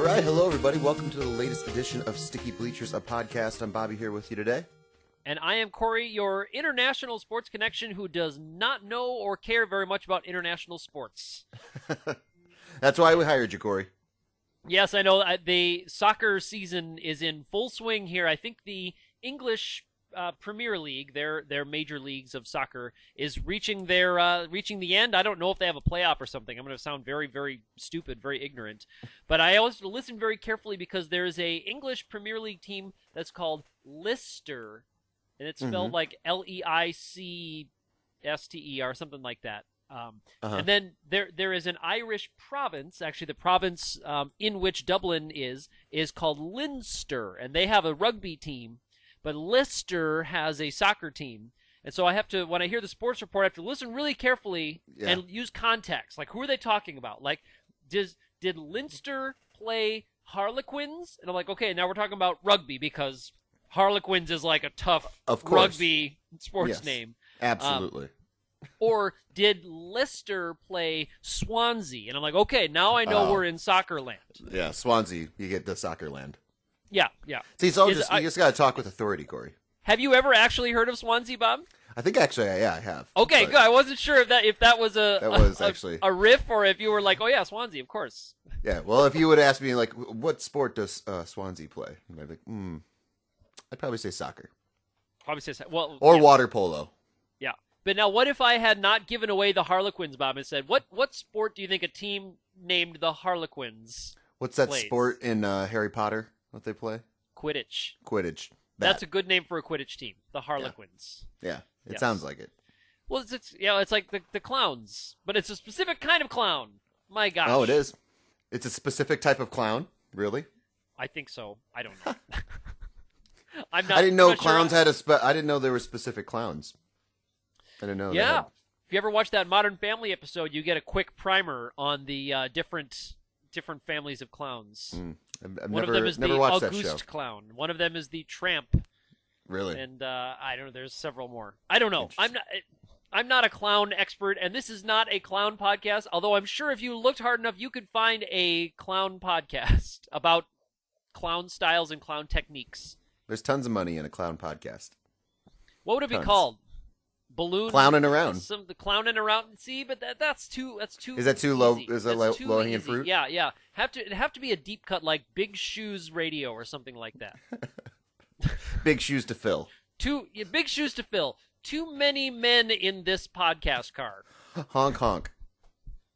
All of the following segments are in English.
right, hello everybody. Welcome to the latest edition of Sticky Bleachers, a podcast. I'm Bobby here with you today. And I am Corey, your international sports connection who does not know or care very much about international sports. That's why we hired you, Corey. Yes, I know. The soccer season is in full swing here. I think the English Premier League, their major leagues of soccer, is reaching the end. I don't know if they have a playoff or something. I'm going to sound very, very stupid, very ignorant. But I always listen very carefully because there is a English Premier League team that's called Leicester, and it's spelled like Leicester or something like that. And then there is an Irish province, actually the province in which Dublin is called Leinster, and they have a rugby team, but Leicester has a soccer team. And so I have to, when I hear the sports report, I have to listen really carefully and use context. Like, who are they talking about? Like, did Leinster play Harlequins? And I'm like, okay, now we're talking about rugby because Harlequins is like a tough rugby sports name. Absolutely. Or did Leicester play Swansea? And I'm like, okay, now I know we're in soccer land. Yeah, Swansea, you get the soccer land. Yeah. See, it's all you just got to talk with authority, Corey. Have you ever actually heard of Swansea, Bob? I think actually, I have. Okay, good. I wasn't sure if that was actually a riff or if you were like, oh yeah, Swansea, of course. Yeah, well, if you would ask me, like, what sport does Swansea play? And I'd be like, I'd probably say soccer. Probably say well, or water polo. Yeah. But now, what if I had not given away the Harlequins, Bob, and said, what sport do you think a team named the Harlequins What's that plays? sport in Harry Potter? What they play? Quidditch. That. That's a good name for a Quidditch team, the Harlequins. Yeah, it sounds like it. Well, it's like the clowns, but it's a specific kind of clown. My gosh. Oh, it is. It's a specific type of clown, really? I think so. I don't know. I didn't know clowns had I didn't know there were specific clowns. I didn't know. Yeah. If you ever watch that Modern Family episode, you get a quick primer on the different families of clowns. I've One of them is the watched Auguste that show. clown. One of them is the Tramp. Really? And I don't know. There's several more. I don't know. I'm not a clown expert, and this is not a clown podcast. Although I'm sure if you looked hard enough, you could find a clown podcast about clown styles and clown techniques. There's tons of money in a clown podcast. What would it be called? Balloon clowning around. The clowning around. See, but that's too. Is that too low? Easy. Is that low hanging fruit? Yeah. It'd have to be a deep cut like Big Shoes Radio or something like that. Big shoes to fill. Big shoes to fill. Too many men in this podcast car. Honk honk.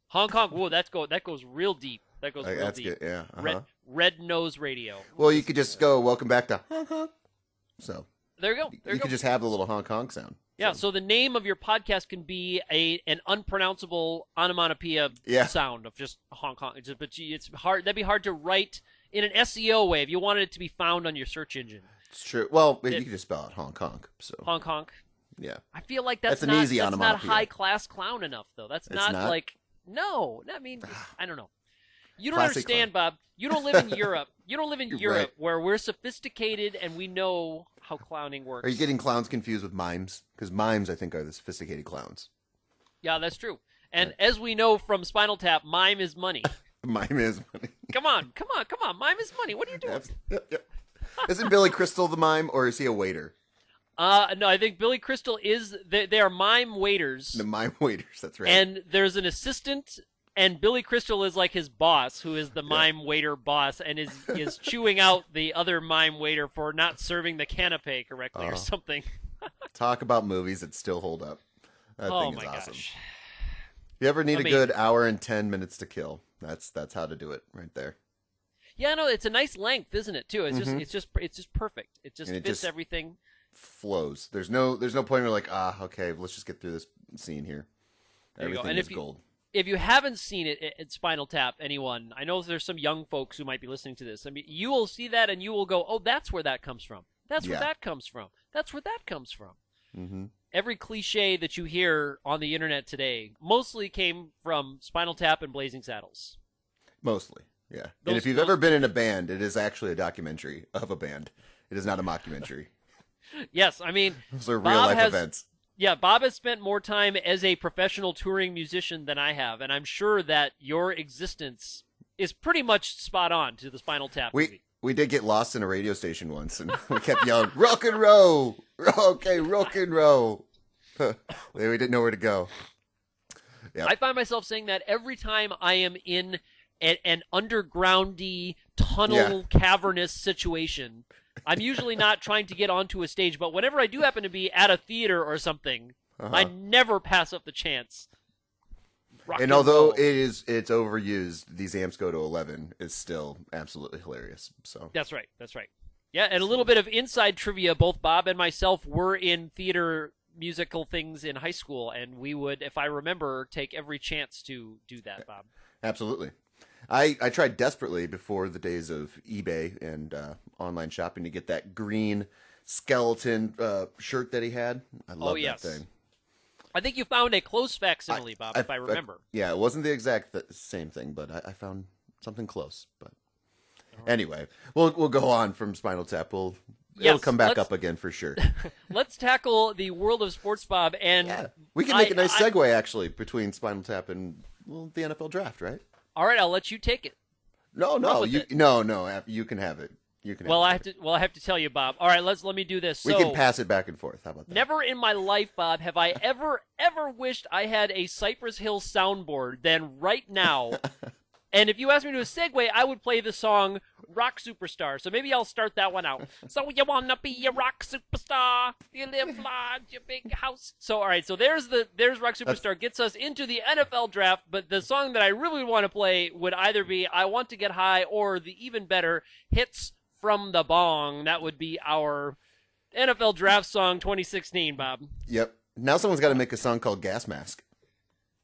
Honk honk. Whoa, that goes real deep. That goes real that's deep. Good. Yeah. Red Nose Radio. Well, you could just go welcome back to honk honk. So there you go. You could just have the little honk honk sound. Yeah, so the name of your podcast can be an unpronounceable onomatopoeia sound of just honk honk. But it's hard. That'd be hard to write in an SEO way if you wanted it to be found on your search engine. It's true. Well, you can just spell it honk honk. So honk honk. Yeah. I feel like that's an easy onomatopoeia. That's not high class clown enough, though. That's not like no. I mean, I don't know. You don't understand, Bob. You don't live in Europe. You don't live in Europe where we're sophisticated and we know how clowning works. Are you getting clowns confused with mimes? Because mimes, I think, are the sophisticated clowns. Yeah, that's true. And as we know from Spinal Tap, mime is money. Mime is money. Come on. Mime is money. What are you doing? Yep. Isn't Billy Crystal the mime, or is he a waiter? No, I think Billy Crystal is. They are mime waiters. The mime waiters, that's right. And there's an assistant, and Billy Crystal is like his boss, who is the mime waiter boss, and is chewing out the other mime waiter for not serving the canapé correctly or something. Talk about movies that still hold up. That thing is awesome. Gosh. If you ever need a good hour and 10 minutes to kill, that's how to do it right there. Yeah, no, it's a nice length, isn't it? Too. It's just perfect. It just fits everything. Flows. There's no point where like, okay, let's just get through this scene here. Everything is gold. If you haven't seen it at Spinal Tap, anyone, I know there's some young folks who might be listening to this. I mean, you will see that and you will go, oh, that's where that comes from. That's where that comes from. That's where that comes from. Mm-hmm. Every cliche that you hear on the internet today mostly came from Spinal Tap and Blazing Saddles. Mostly, yeah. And if you've ever been in a band, it is actually a documentary of a band. It is not a mockumentary. Yes, I mean, those are real-life events. Yeah, Bob has spent more time as a professional touring musician than I have, and I'm sure that your existence is pretty much spot on to the Spinal Tap movie. We did get lost in a radio station once, and we kept yelling, "Rock and roll, okay, rock and roll." We didn't know where to go. Yep. I find myself saying that every time I am in an undergroundy, tunnel, cavernous situation. I'm usually not trying to get onto a stage, but whenever I do happen to be at a theater or something, I never pass up the chance. And although it's overused, these amps go to 11 is still absolutely hilarious. So That's right. Yeah, and a little bit of inside trivia. Both Bob and myself were in theater musical things in high school, and we would, if I remember, take every chance to do that, Bob. Absolutely. I tried desperately before the days of eBay and online shopping to get that green skeleton shirt that he had. I love that thing. I think you found a close facsimile, Bob, if I remember. Yeah, it wasn't the exact same thing, but I found something close. But anyway, we'll go on from Spinal Tap. It'll come back up again for sure. Let's tackle the world of sports, Bob. And we can make a nice segue, actually, between Spinal Tap and the NFL draft, right? All right, I'll let you take it. No, you can have it. I have to tell you, Bob. All right, let me do this. We can pass it back and forth. How about that? Never in my life, Bob, have I ever wished I had a Cypress Hill soundboard than right now. And if you asked me to do a segue, I would play the song Rock Superstar. So maybe I'll start that one out. So you wanna be a rock superstar? You live large, your big house. So all right, so there's Rock Superstar, gets us into the NFL draft. But the song that I really want to play would either be I Want to Get High or the even better Hits from the Bong. That would be our NFL draft song 2016, Bob. Yep. Now someone's got to make a song called Gas Mask.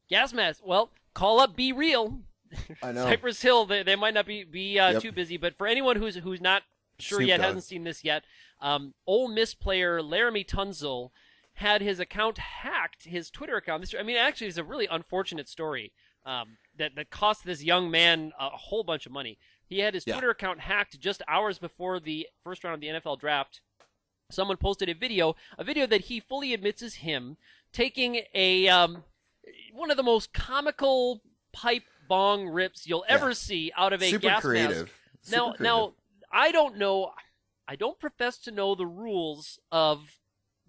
Gas Mask. Well, call up Be Real. I know. Cypress Hill, they might not be too busy, but for anyone who's not sure yet, hasn't seen this yet, Ole Miss player Laramie Tunzel had his account hacked, his Twitter account. Actually, it's a really unfortunate story that cost this young man a whole bunch of money. He had his Twitter account hacked just hours before the first round of the NFL draft. Someone posted a video that he fully admits is him taking a one of the most comical pipe bong rips you'll ever see out of a gas creative. mask. Now, I don't know. I don't profess to know the rules of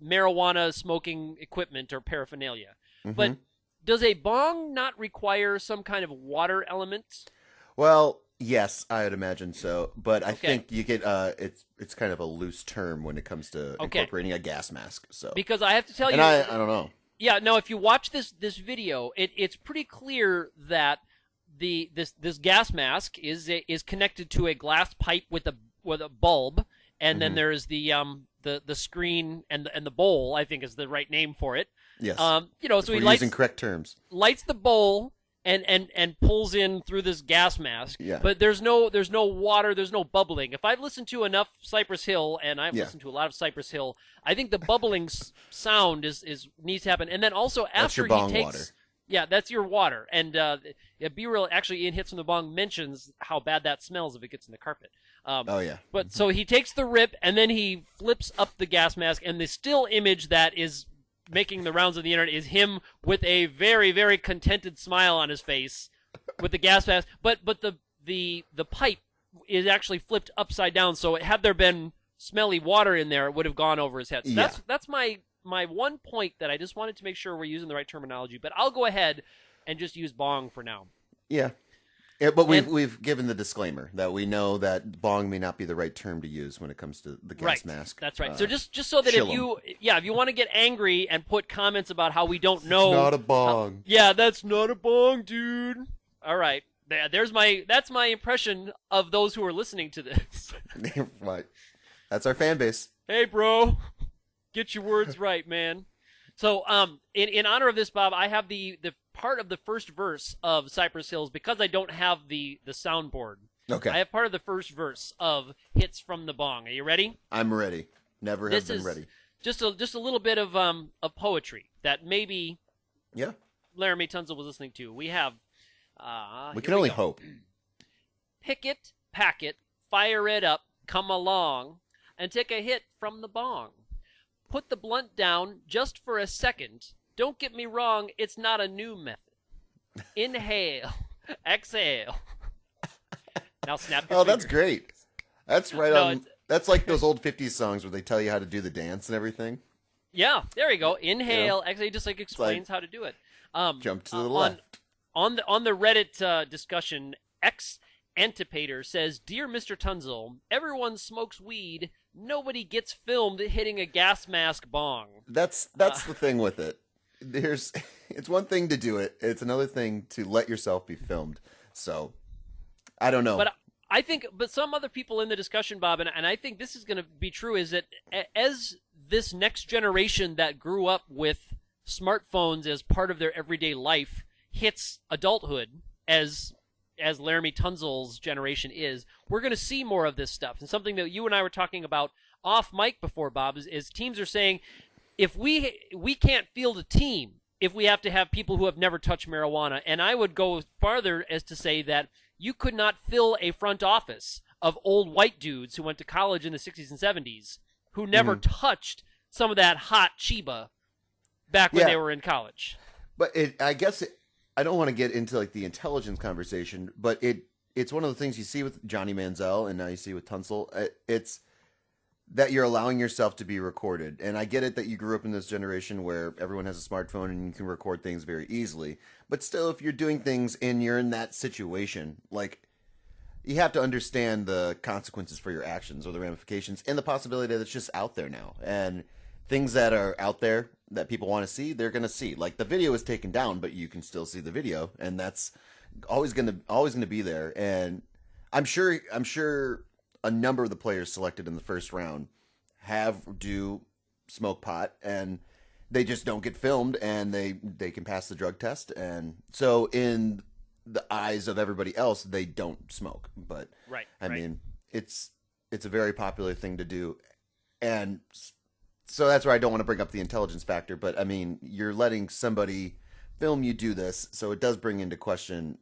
marijuana smoking equipment or paraphernalia. But does a bong not require some kind of water element? Well, yes, I would imagine so. But I think you get it's kind of a loose term when it comes to incorporating a gas mask. So because I have to tell you, I don't know. Yeah, no. If you watch this video, it's pretty clear that this gas mask is connected to a glass pipe with a bulb, and then there's the screen and the bowl, I think is the right name for it. Yes. So he using correct terms. Lights the bowl and pulls in through this gas mask. Yeah. But there's no water, there's no bubbling. If I've listened to enough Cypress Hill, and I've listened to a lot of Cypress Hill, I think the bubbling sound needs to happen. And then also after your bong he takes water. Yeah, that's your water. And Be Real, actually, in Hits from the Bong, mentions how bad that smells if it gets in the carpet. But so he takes the rip, and then he flips up the gas mask, and the still image that is making the rounds of the internet is him with a very, very contented smile on his face with the gas mask. But the pipe is actually flipped upside down, so had there been smelly water in there, it would have gone over his head. So that's my one point that I just wanted to make sure we're using the right terminology, but I'll go ahead and just use bong for now. Yeah, but we've given the disclaimer that we know that bong may not be the right term to use when it comes to the gas mask. That's right. So just so that if you want to get angry and put comments about how we don't know, it's not a bong. That's not a bong, dude. All right, that's my impression of those who are listening to this. Right. That's our fan base. Hey, bro. Get your words right, man. So, in honor of this, Bob, I have the part of the first verse of Cypress Hills because I don't have the soundboard. Okay. I have part of the first verse of Hits from the Bong. Are you ready? I'm ready. Never have been ready. Just a little bit of poetry that maybe Laramie Tunzel was listening to. We have. We can only hope. Pick it, pack it, fire it up, come along, and take a hit from the bong. Put the blunt down just for a second. Don't get me wrong, it's not a new method. Inhale, exhale. Now snap your Oh, that's fingers. great. That's right No, on. That's like those old '50s songs where they tell you how to do the dance and everything. yeah, there you go. You know, Inhale. Actually, just like it's like explains how to do it. jump to the On left. on the Reddit discussion, X Antipater says, "Dear Mr. Tunzel, everyone smokes weed. Nobody gets filmed hitting a gas mask bong." That's the thing with it. There's, it's one thing to do it. It's another thing to let yourself be filmed. So I don't know. But I think, but some other people in the discussion, Bob, and I think this is going to be true, is that as this next generation that grew up with smartphones as part of their everyday life hits adulthood, as Laramie Tunzel's generation is, we're going to see more of this stuff. And something that you and I were talking about off mic before, Bob, is teams are saying, if we can't field a team if we have to have people who have never touched marijuana. And I would go farther as to say that you could not fill a front office of old white dudes who went to college in the 60s and 70s who never touched some of that hot Chiba back when they were in college. But I guess I don't want to get into like the intelligence conversation, but it's one of the things you see with Johnny Manziel and now you see with Tunsil. It's that you're allowing yourself to be recorded. And I get it that you grew up in this generation where everyone has a smartphone and you can record things very easily. But still, if you're doing things and you're in that situation, like, you have to understand the consequences for your actions or the ramifications and the possibility that it's just out there now. And things that are out there that people want to see, they're going to see. Like, the video is taken down, but you can still see the video, and that's always going to be there. And I'm sure a number of the players selected in the first round do smoke pot, and they just don't get filmed, and they can pass the drug test. And so in the eyes of everybody else, they don't smoke. But I mean, it's a very popular thing to do. And so that's where I don't want to bring up the intelligence factor, but I mean, you're letting somebody film you do this, so it does bring into question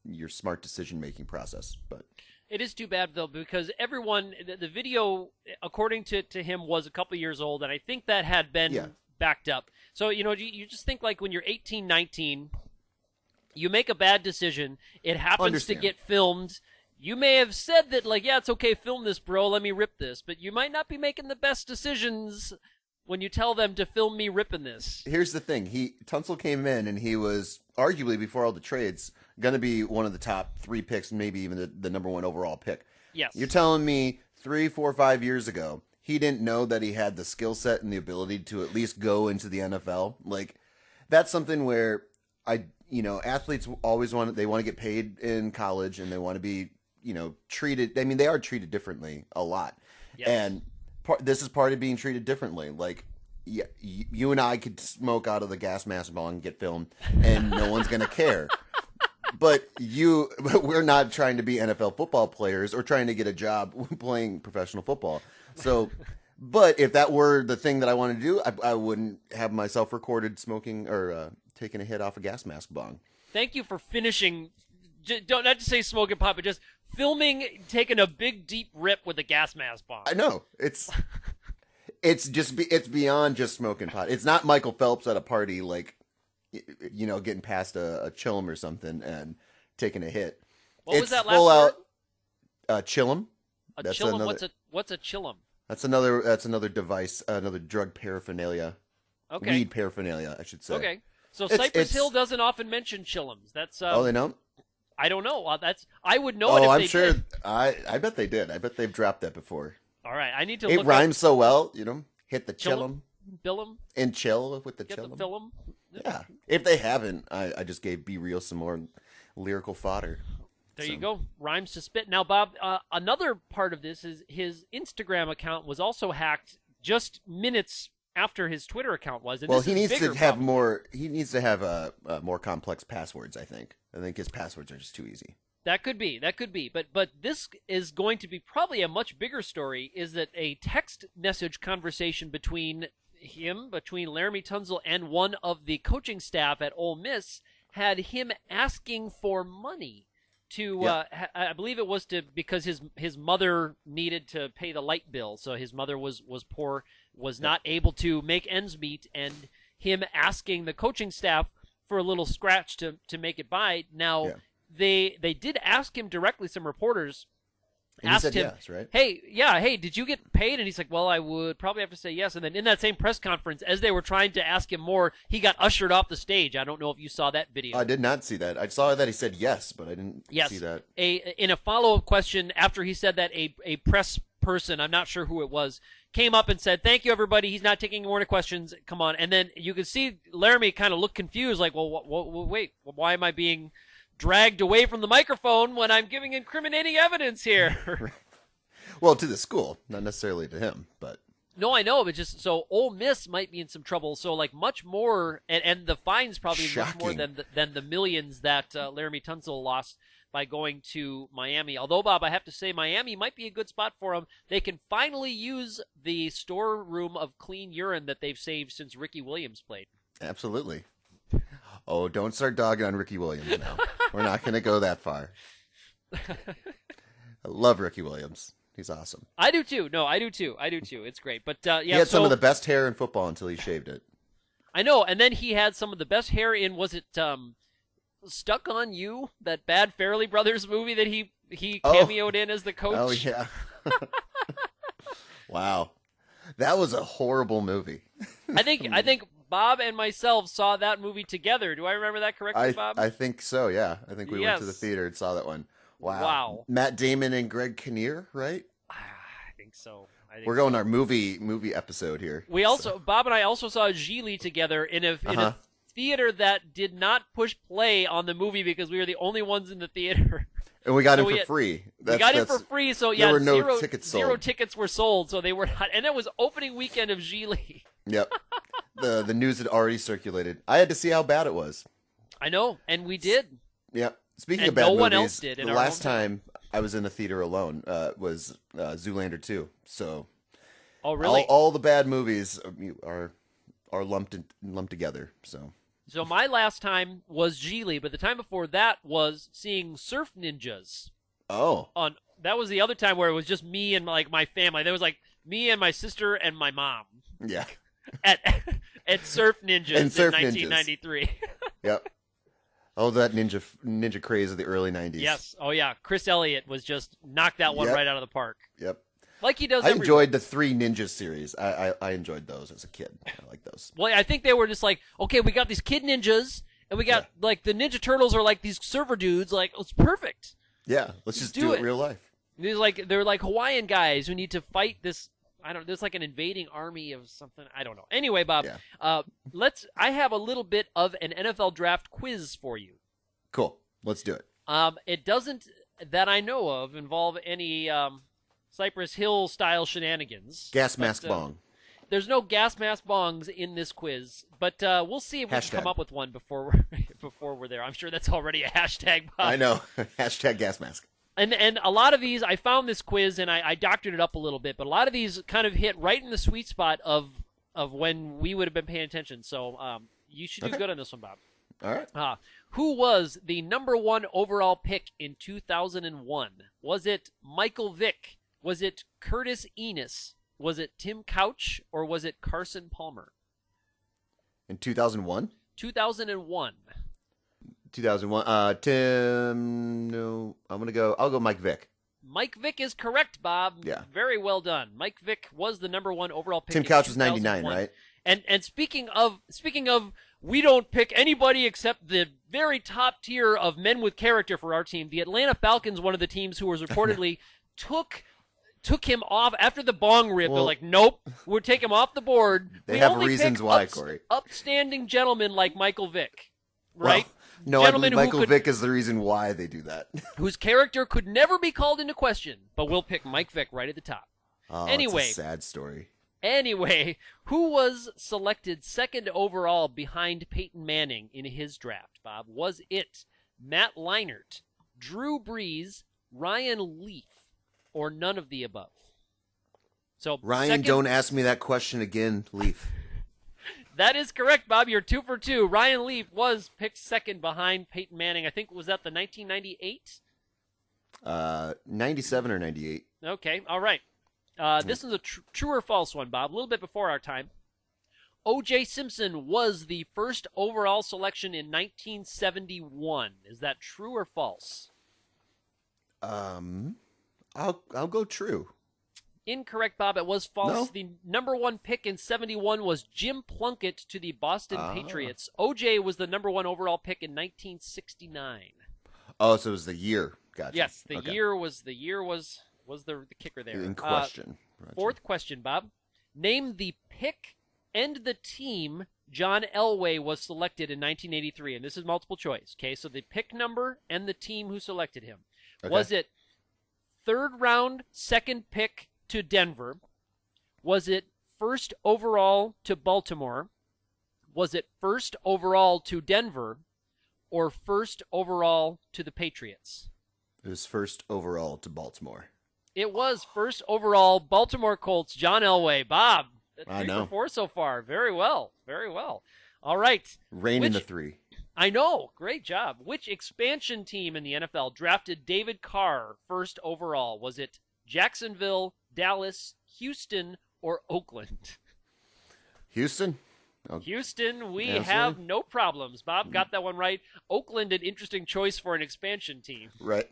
your smart decision-making process. But it is too bad, though, because the video, according to him, was a couple years old, and I think that had been backed up. So, you just think, like, when you're 18, 19, you make a bad decision, it happens to get filmed. You may have said that, like, yeah, it's okay, film this, bro, let me rip this, but you might not be making the best decisions when you tell them to film me ripping this. Here's the thing. Tunsil came in, and he was, arguably, before all the trades, going to be one of the top 3 picks, maybe even the number 1 overall pick. Yes. You're telling me 3, 4, 5 years ago, he didn't know that he had the skill set and the ability to at least go into the NFL? Like, that's something where athletes always want to get paid in college, and they want to be, treated. I mean, they are treated differently a lot. Yes. And this is part of being treated differently. Like, yeah, you and I could smoke out of the gas mask bong and get filmed, and no one's going to care. But we're not trying to be NFL football players or trying to get a job playing professional football. So, but if that were the thing that I wanted to do, I wouldn't have myself recorded smoking or taking a hit off a gas mask bong. Thank you for finishing. Don't not to say smoking pot, but just filming, taking a big deep rip with a gas mask bong. I know it's beyond just smoking pot. It's not Michael Phelps at a party, like, getting past a chillum or something and taking a hit. What was that last word? Chillum. A chillum. What's a chillum? That's another device, another drug paraphernalia. Okay. Weed paraphernalia, I should say. Okay. So Cypress Hill doesn't often mention chillums. That's oh, they don't? I don't know. I would know it if I'm they sure. did. I bet they did. I bet they've dropped that before. All right, I need to. It rhymes so well, hit the chillum, billum, and chill with the get chillum. the film. Yeah. If they haven't, I just gave Be Real some more lyrical fodder. There you go. Rhymes to spit. Now, Bob, another part of this is his Instagram account was also hacked just minutes after his Twitter account was. And well, this he is needs bigger, to have probably. more. He needs to have more complex passwords. I think his passwords are just too easy. That could be. But this is going to be probably a much bigger story, is that a text message conversation between Laramie Tunsil and one of the coaching staff at Ole Miss had him asking for money to, I believe it was because his mother needed to pay the light bill. So his mother was poor, was not able to make ends meet, and him asking the coaching staff for a little scratch to make it by. Now, they did ask him directly. Some reporters And he asked said him, yes, right? hey, did you get paid? And he's like, well, I would probably have to say yes. And then in that same press conference, as they were trying to ask him more, he got ushered off the stage. I don't know if you saw that video. I did not see that. I saw that he said yes, but I didn't Yes. see that. In a follow-up question after he said that, a press person, I'm not sure who it was, came up and said, thank you, everybody. He's not taking more questions. Come on. And then you could see Laramie kind of look confused, like, well, wait, why am I being dragged away from the microphone when I'm giving incriminating evidence here? Well, to the school, not necessarily to him, but No, I know, but just so Ole Miss might be in some trouble. So like much more, and the fines probably much more Shocking. than the millions that Laramie Tunsil lost by going to Miami. Although, Bob, I have to say Miami might be a good spot for them. They can finally use the storeroom of clean urine that they've saved since Ricky Williams played. absolutely. Oh, don't start dogging on Ricky Williams now. We're not going to go that far. I love Ricky Williams. He's awesome. I do too. No, I do too. It's great. But yeah, He had so, some of the best hair in football until he shaved it. I know. And then he had some of the best hair in, was it Stuck on You, that bad Farrelly Brothers movie that he cameoed in as the coach? Oh, yeah. Wow. That was a horrible movie. I think Bob and myself saw that movie together. Do I remember that correctly, Bob? I think so, yeah. I think we went to the Yes. theater and saw that one. Wow. Matt Damon and Greg Kinnear, right? I think so. We're going our movie episode here. We also Bob and I also saw Gigli together in a theater that did not push play on the movie because we were the only ones in the theater. And we got So it for free. We got it for free, so yeah, there were no tickets sold. zero tickets were sold, so they were not, and it was opening weekend of Gigli. Yep. The news had already circulated. I had to see how bad it was. I know, and we did. Yep. Speaking And of bad no movies, one else did in the our last hometown. time I was in a theater alone was Zoolander 2. So Oh, really? all the bad movies are lumped together. So my last time was Gigli, but the time before that was seeing Surf Ninjas. Oh, That was the other time where it was just me and like my family. There was like me and my sister and my mom yeah. at Surf Ninjas And Surf in Ninjas. 1993. Yep. Oh, that ninja craze of the early 90s. Yes. Oh yeah. Chris Elliott was just knocked that one Yep. right out of the park, Yep. like he does. I every enjoyed the Three Ninjas series. I enjoyed those as a kid. I like those. Well, I think they were just like, okay, we got these kid ninjas, and we got like the Ninja Turtles are like these server dudes. Like, it's perfect. Yeah, let's just do do it it. real life. They're like Hawaiian guys who need to fight this. I don't. There's like an invading army of something. I don't know. Anyway, Bob, Yeah. I have a little bit of an NFL draft quiz for you. Cool. Let's do it. It doesn't, that I know of, involve any Cypress Hill style shenanigans. Gas But, mask bong. There's no gas mask bongs in this quiz, but we'll see if we can Hashtag. come up with one before we're there. I'm sure that's already a hashtag, Bob. I know. Hashtag gas mask. And a lot of these, I found this quiz and I doctored it up a little bit, but a lot of these kind of hit right in the sweet spot of when we would have been paying attention. So you should do good on this one, Bob. All right. Who was the number 1 overall pick in 2001? Was it Michael Vick? Was it Curtis Enos? Was it Tim Couch? Or was it Carson Palmer? In 2001? 2001. 2001. Tim. No. I'll go Mike Vick. Mike Vick is correct, Bob. Yeah. Very well done. Mike Vick was the number 1 overall pick. Tim in Couch was 99, 2001. right? And speaking of, we don't pick anybody except the very top tier of men with character for our team. The Atlanta Falcons, one of the teams who was reportedly took him off after the bong rip. They're Well- like, nope, we'll take him off the board. They We have only reasons pick why, Corey. upstanding gentlemen like Michael Vick, right? Well, no, I Gentlemen believe who Michael could- Vick is the reason why they do that. Whose character could never be called into question, but we'll pick Mike Vick right at the top. Oh, Anyway. it's a sad story. Anyway, who was selected 2nd overall behind Peyton Manning in his draft, Bob? Was it Matt Leinart, Drew Brees, Ryan Leaf, or none of the above? So Ryan, second, don't ask me that question again, Leaf. that is correct, Bob. You're 2 for 2. Ryan Leaf was picked 2nd behind Peyton Manning. I think, was that the 1998? 97 or 98. Okay, all right. This is a true or false one, Bob. A little bit before our time. O.J. Simpson was the first overall selection in 1971. Is that true or false? I'll go true. Incorrect, Bob. It was false. No. The number one pick in 71 was Jim Plunkett to the Boston Patriots. O.J. was the number one overall pick in 1969. Oh, so it was the year. Gotcha. Yes, the year was the kicker there. In question. Gotcha. Fourth question, Bob. Name the pick and the team John Elway was selected in 1983, and this is multiple choice. Okay, so the pick number and the team who selected him. Okay. Was it third round, second pick to Denver? Was it first overall to Baltimore? Was it first overall to Denver? Or first overall to the Patriots? It was first overall to Baltimore. It was first overall, Baltimore Colts, John Elway. Bob, I 3 know. for 4 so far. Very well. Very well. All right. Reigning the 3. I know. Great job. Which expansion team in the NFL drafted David Carr first overall? Was it Jacksonville, Dallas, Houston, or Oakland? Houston? Houston, we Absolutely. have no problems. Bob got that one right. Oakland, an interesting choice for an expansion team. Right.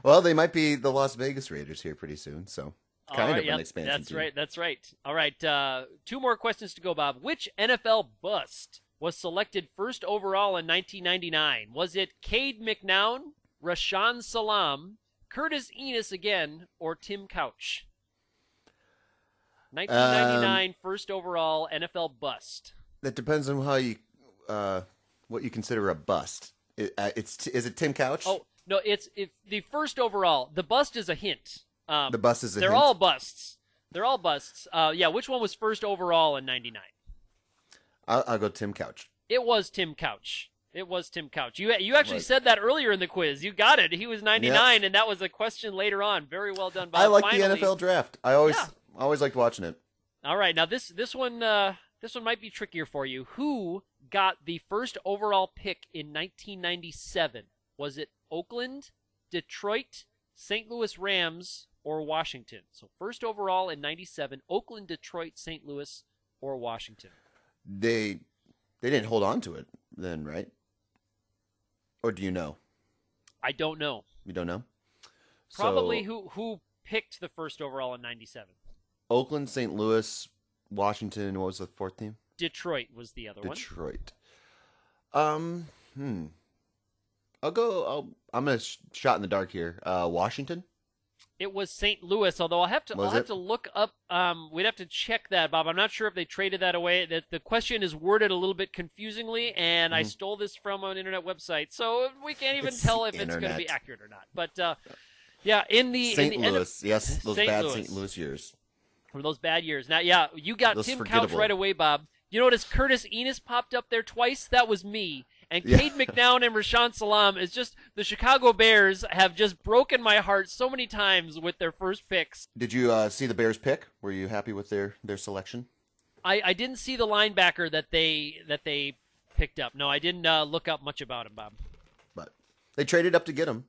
Well, they might be the Las Vegas Raiders here pretty soon, so kind of an expansion That's team. right. That's right. All right. 2 more questions to go, Bob. Which NFL bust was selected first overall in 1999? Was it Cade McNown, Rashaan Salam, Curtis Enis again, or Tim Couch? 1999 first overall NFL bust. That depends on how you, what you consider a bust. Is it Tim Couch? Oh no, it's the first overall. The bust is a hint. The bust is a They're hint? all busts. They're all busts. Yeah, which one was first overall in 99? I'll go Tim Couch. It was Tim Couch. It was Tim Couch. You actually said that earlier in the quiz. You got it. He was 99, and that was a question later on. Very well done, Bob. I like Finally, the NFL draft. I always liked watching it. All right, now this one might be trickier for you. Who got the first overall pick in 1997? Was it Oakland, Detroit, St. Louis Rams, or Washington? So first overall in 97, Oakland, Detroit, St. Louis, or Washington. They didn't hold on to it then, right? Or do you know? I don't know. You don't know? Probably So, who picked the first overall in 97? Oakland, St. Louis, Washington, what was the fourth team? Detroit was the other one. Detroit. I'm a shot in the dark here. Washington? It was St. Louis, although I'll have to look up. We'd have to check that, Bob. I'm not sure if they traded that away. The question is worded a little bit confusingly, and I stole this from an internet website, so we can't even tell if it's going to be accurate or not. But yeah, in the St. Louis, yes, those St. bad Louis. St. Louis years. From those bad years. Now, yeah, you got Those Tim Couch forgettable. right away, Bob. You notice Curtis Enis popped up there twice? That was me. And Yeah. Cade McNown and Rashaan Salam is just, the Chicago Bears have just broken my heart so many times with their first picks. Did you see the Bears pick? Were you happy with their selection? I didn't see the linebacker that they picked up. No, I didn't look up much about him, Bob. But they traded up to get him.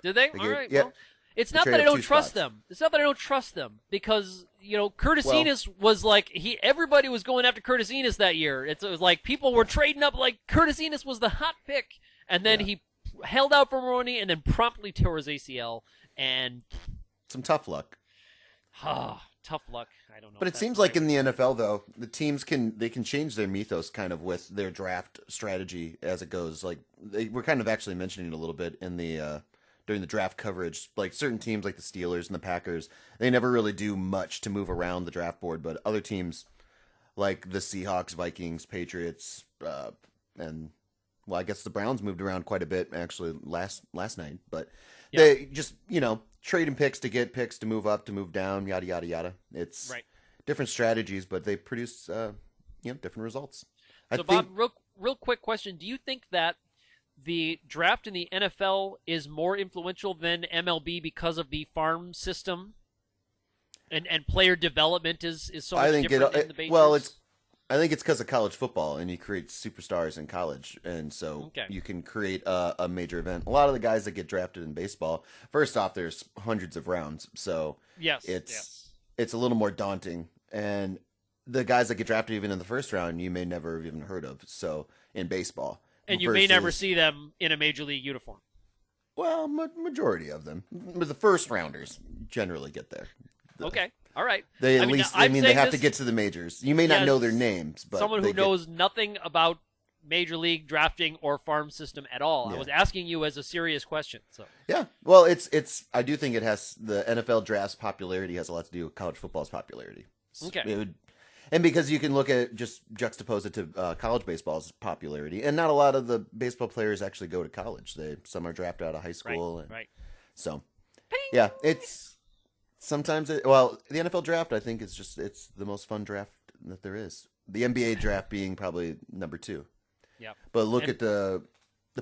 Did they? They All gave- right. yeah. Well, it's They not that traded I don't 2 trust spots. them. It's not that I don't trust them because Curtis Well- Enis was like everybody was going after Curtis Enis that year. It was like people were trading up like Curtis Enis was the hot pick, and then he held out for Maroney and then promptly tore his ACL and Some tough luck. tough luck. I don't know. But if it seems that's like right. in the NFL though, the teams can change their mythos kind of with their draft strategy as it goes. Like we're kind of actually mentioning it a little bit in the during the draft coverage. Like certain teams like the Steelers and the Packers, they never really do much to move around the draft board, but other teams like the Seahawks, Vikings, Patriots, and well, I guess the Browns moved around quite a bit actually last night, but they just, trading picks to get picks to move up, to move down, yada yada yada. It's Right. different strategies, but they produce different results. So, Bob, real quick question: do you think that the draft in the NFL is more influential than MLB because of the farm system, and player development is so much different in the majors? I think it's because of college football, and you create superstars in college, and so you can create a major event. A lot of the guys that get drafted in baseball, first off, there's hundreds of rounds, so yes, it's a little more daunting. And the guys that get drafted even in the first round, you may never have even heard of. So in baseball, And you may never see them in a major league uniform. Well, majority of them, but the first rounders generally get there. Okay, all right. They at least, I mean, they have to get to the majors. You may not know their names, but someone who knows nothing about major league drafting or farm system at all. Yeah. I was asking you as a serious question. So yeah, well, it's. I do think it has the NFL draft's popularity has a lot to do with college football's popularity. Okay. And because you can look at it, just juxtapose it to college baseball's popularity, and not a lot of the baseball players actually go to college. Some are drafted out of high school, right. So, yeah, it's sometimes the NFL draft I think it's the most fun draft that there is. The NBA draft being probably number 2. Yeah, but look at the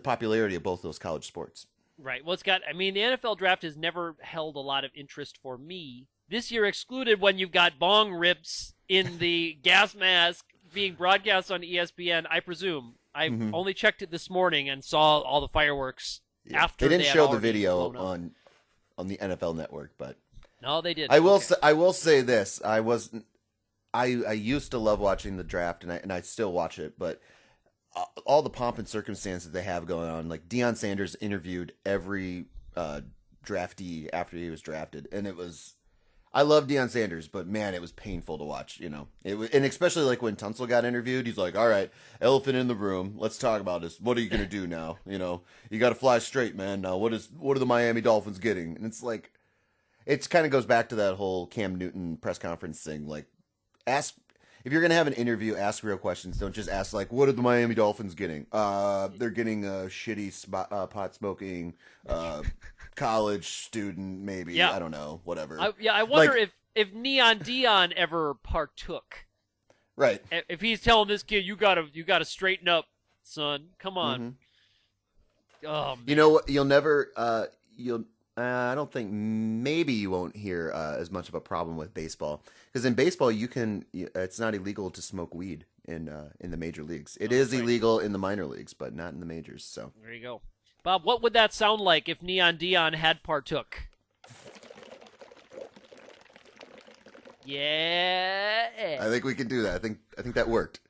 popularity of both those college sports. Right. Well, the NFL draft has never held a lot of interest for me. This year excluded when you've got bong rips in the gas mask being broadcast on ESPN, I presume. I only checked it this morning and saw all the fireworks after they didn't show the video on the NFL Network, but no, they did. I will say this: I used to love watching the draft, and I still watch it, but all the pomp and circumstance that they have going on, like Deion Sanders interviewed every draftee after he was drafted, and it was. I love Deion Sanders, but man, it was painful to watch. And especially like when Tunsil got interviewed, he's like, "All right, elephant in the room. Let's talk about this. What are you gonna do now? You got to fly straight, man. Now, what are the Miami Dolphins getting?" And it's like, it kind of goes back to that whole Cam Newton press conference thing. Like, ask if you're gonna have an interview, ask real questions. Don't just ask like, "What are the Miami Dolphins getting?" They're getting a shitty pot smoking. College student, maybe. Yeah. I don't know. Whatever. I wonder if Neon Dion ever partook. Right. If he's telling this kid, you gotta straighten up, son. Come on. Mm-hmm. Oh, man. You know what? You'll never. I don't think. Maybe you won't hear as much of a problem with baseball, because in baseball you can. It's not illegal to smoke weed in the major leagues. It is illegal in the minor leagues, but not in the majors. So there you go. Bob, what would that sound like if Neon Dion had partook? Yeah. I think we can do that. I think that worked.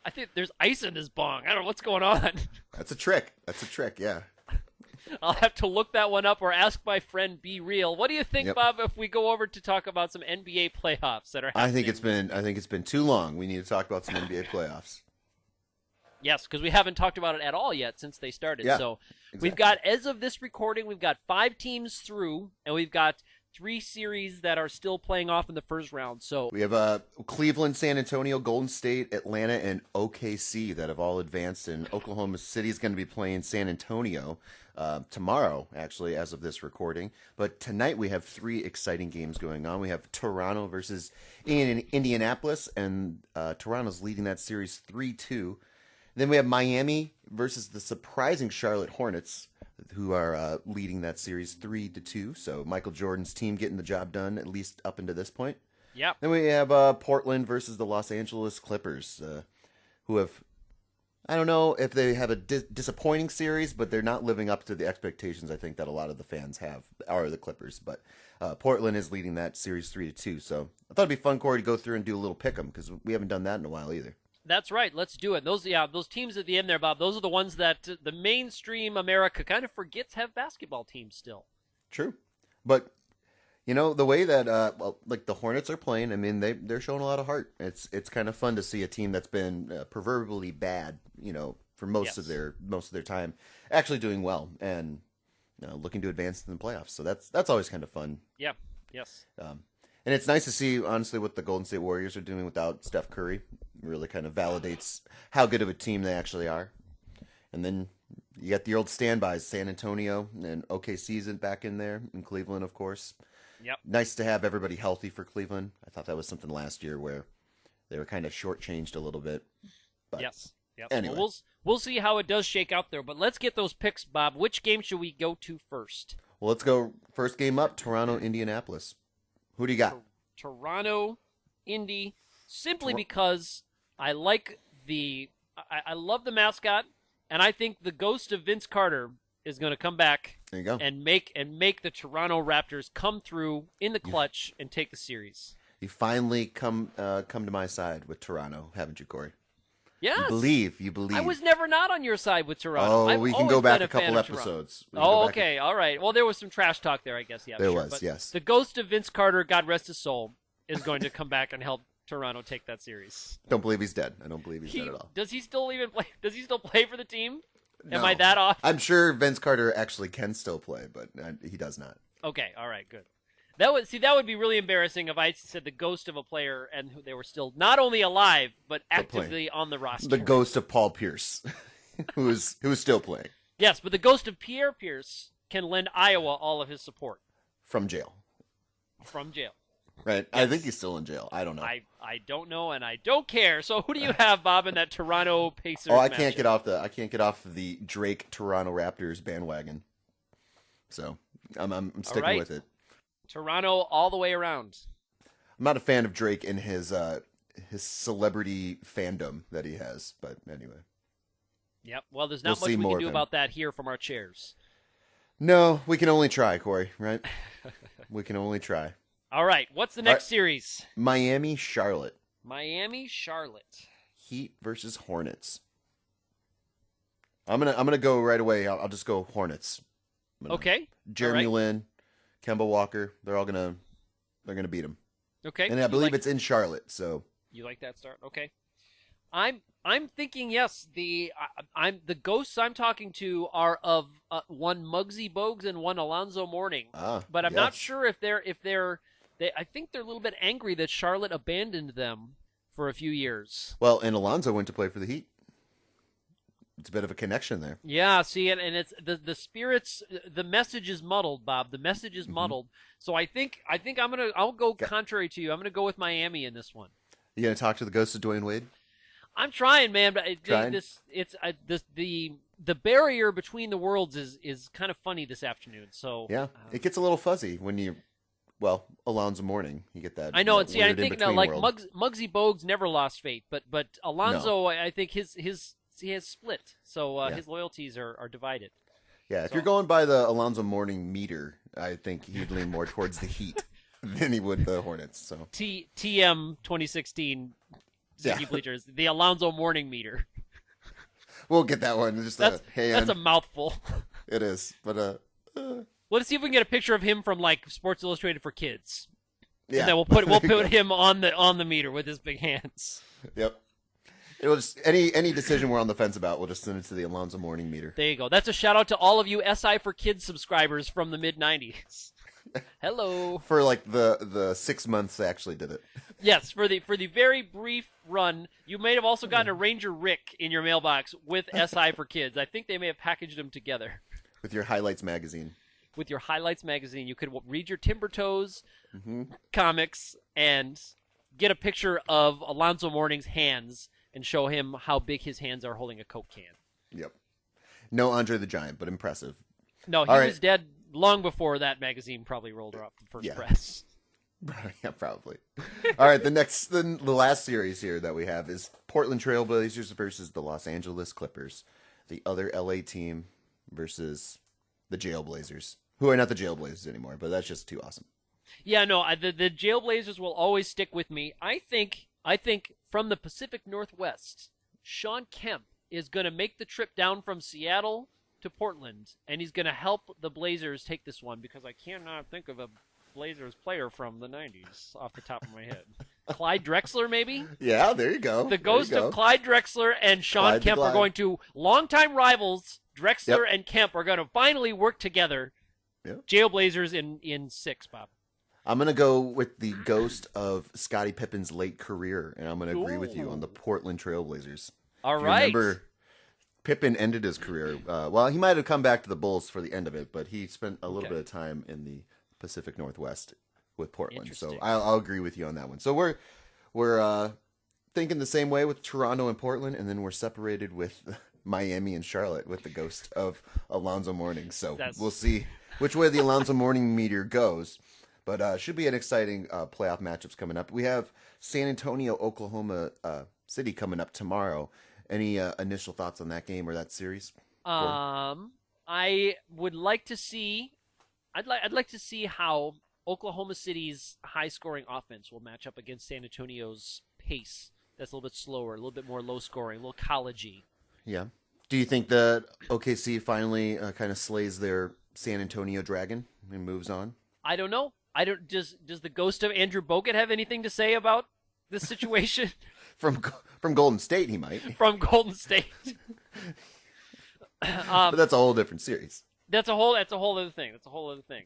I think there's ice in this bong. I don't know what's going on. That's a trick. Yeah. I'll have to look that one up or ask my friend Be Real. What do you think, Bob, if we go over to talk about some NBA playoffs that are happening? I think it's been too long. We need to talk about some NBA playoffs. Yes, because we haven't talked about it at all yet since they started. Yeah, so exactly. We've got, as of this recording, we've got 5 teams through, and we've got 3 series that are still playing off in the first round. So we have Cleveland, San Antonio, Golden State, Atlanta, and OKC that have all advanced, and Oklahoma City is going to be playing San Antonio tomorrow, actually, as of this recording. But tonight we have 3 exciting games going on. We have Toronto versus Indianapolis, and Toronto's leading that series 3-2. Then we have Miami versus the surprising Charlotte Hornets, who are leading that series 3-2. So Michael Jordan's team getting the job done, at least up until this point. Yeah. Then we have Portland versus the Los Angeles Clippers, who have, I don't know if they have a disappointing series, but they're not living up to the expectations I think that a lot of the fans have, are the Clippers. But Portland is leading that series 3-2. So I thought it'd be fun, Corey, to go through and do a little pick 'em, because we haven't done that in a while either. That's right. Let's do it. Those teams at the end there, Bob, those are the ones that the mainstream America kind of forgets have basketball teams still. True. But, the way that, like the Hornets are playing, I mean, they're showing a lot of heart. It's kind of fun to see a team that's been proverbially bad, for most of their time, actually doing well and looking to advance in the playoffs. So that's always kind of fun. Yeah. Yes. And it's nice to see, honestly, what the Golden State Warriors are doing without Steph Curry. It really kind of validates how good of a team they actually are. And then you got the old standbys, San Antonio and OKC's back in there, and Cleveland, of course. Yep. Nice to have everybody healthy for Cleveland. I thought that was something last year where they were kind of shortchanged a little bit. But yes. Yep. Anyway. Well, we'll see how it does shake out there. But let's get those picks, Bob. Which game should we go to first? Well, let's go first game up, Toronto, Indianapolis. Who do you got? Toronto, Indy, simply because I like I love the mascot, and I think the ghost of Vince Carter is going to come back there you go. and make the Toronto Raptors come through in the clutch and take the series. You finally come to my side with Toronto, haven't you, Corey? You Yes. believe. You I believe. was never not on your side with Toronto. Oh, I've we can always go back been a a fan couple of Toronto. episodes. We can go Oh, back okay. All right. Well, there was some trash talk there, I guess. Yeah, There sure. was, But yes. the ghost of Vince Carter, God rest his soul, is going to come back and help Toronto take that series. Don't believe he's dead. I don't believe he's dead at all. Does he still even play? Does he still play for the team? Am No. I that off? I'm sure Vince Carter actually can still play, but he does not. Okay. All right. Good. That would be really embarrassing if I said the ghost of a player and they were still not only alive but actively on the roster. The ghost of Paul Pierce, who's still playing. Yes, but the ghost of Pierre Pierce can lend Iowa all of his support From jail. from jail. Right? Yes. I think he's still in jail. I don't know. I don't know and I don't care. So who do you have, Bob, in that Toronto Pacers? I can't matchup? get off the Drake Toronto Raptors bandwagon. So I'm sticking right. with it. Toronto all the way around. I'm not a fan of Drake and his celebrity fandom that he has, but anyway. Yep. Well, there's We'll not much see we more can do of him. about that here from our chairs. No, we can only try, Corey, right? We can only try. All right. What's the next series? Miami, Charlotte. Miami, Charlotte. Heat versus Hornets. I'm gonna go right away. I'll just go Hornets. Okay. Jeremy All right. Lin, Kemba Walker. They're gonna beat him. Okay. And I believe it's in Charlotte. So You like that start? Okay. I'm thinking yes. I'm the ghosts I'm talking to are of one Muggsy Bogues and one Alonzo Mourning. But I'm not yes. sure if I think they're a little bit angry that Charlotte abandoned them for a few years. Well, and Alonzo went to play for the Heat. It's a bit of a connection there. Yeah, see, and it's the spirits. The message is muddled, Bob. The message is muddled. So I think I'll go contrary to you. I'm gonna go with Miami in this one. You gonna talk to the ghost of Dwayne Wade? I'm trying, man, but Trying? the barrier between the worlds is kind of funny this afternoon. So Yeah, it gets a little fuzzy when Alonzo Mourning. You get that. I know, that and see, I weird think in-between like world. Muggsy Bogues never lost faith, but Alonzo, I think he has split, so his loyalties are divided. Yeah, if you're going by the Alonzo Mourning meter, I think he'd lean more towards the Heat than he would the Hornets. So TM 2016 Sticky Bleachers, the Alonzo Mourning meter. we'll get that one. Just That's hand. a mouthful. It is, but Let's see if we can get a picture of him from like Sports Illustrated for kids. yeah. And then we'll put There you go. him on the meter with his big hands. Yep. It'll just any decision we're on the fence about, we'll just send it to the Alonzo Mourning meter. There you go. That's a shout out to all of you SI for Kids subscribers from the mid '90s. Hello. For like the 6 months they actually did it. Yes, for the very brief run, you may have also gotten a Ranger Rick in your mailbox with SI for Kids. I think they may have packaged them together With your highlights magazine. with your Highlights magazine. You could read your Timber Toes comics and get a picture of Alonzo Mourning's hands and show him how big his hands are holding a Coke can. Yep. No Andre the Giant, but impressive. No, he All was right. dead long before that magazine probably rolled off the first Yeah. press. Yeah, probably. All right, the last series here that we have is Portland Trailblazers versus the Los Angeles Clippers. The other LA team versus the Jailblazers, who are not the Jailblazers anymore, but that's just too awesome. Yeah, no, the Jailblazers will always stick with me. I think from the Pacific Northwest, Sean Kemp is going to make the trip down from Seattle to Portland, and he's going to help the Blazers take this one because I cannot think of a Blazers player from the 90s off the top of my head. Clyde Drexler, maybe? Yeah, there you go. The ghost of Clyde Drexler and Sean Clyde the Kemp are Glide. going to, longtime rivals, Drexler Yep. and Kemp are going to finally work together. Yep. Jailblazers in 6, Bob. I'm going to go with the ghost of Scottie Pippen's late career, and I'm going to agree with you on the Portland Trailblazers. All If you right. remember, Pippen ended his career. Well, he might have come back to the Bulls for the end of it, but he spent a little bit of time in the Pacific Northwest with Portland. So Interesting. I'll agree with you on that one. So we're thinking the same way with Toronto and Portland, and then we're separated with Miami and Charlotte with the ghost of Alonzo Mourning. So we'll see which way the Alonzo Mourning meter goes. But should be an exciting playoff matchups coming up. We have San Antonio, Oklahoma City coming up tomorrow. Any initial thoughts on that game or that series? I would like to see. I'd like to see how Oklahoma City's high-scoring offense will match up against San Antonio's pace. That's a little bit slower, a little bit more low-scoring, a little college-y. Yeah. Do you think that OKC finally kind of slays their San Antonio Dragon and moves on? I don't know. I don't. Does the ghost of Andrew Bogut have anything to say about this situation? From Golden State, he might. From Golden State. But that's a whole different series. That's a whole other thing.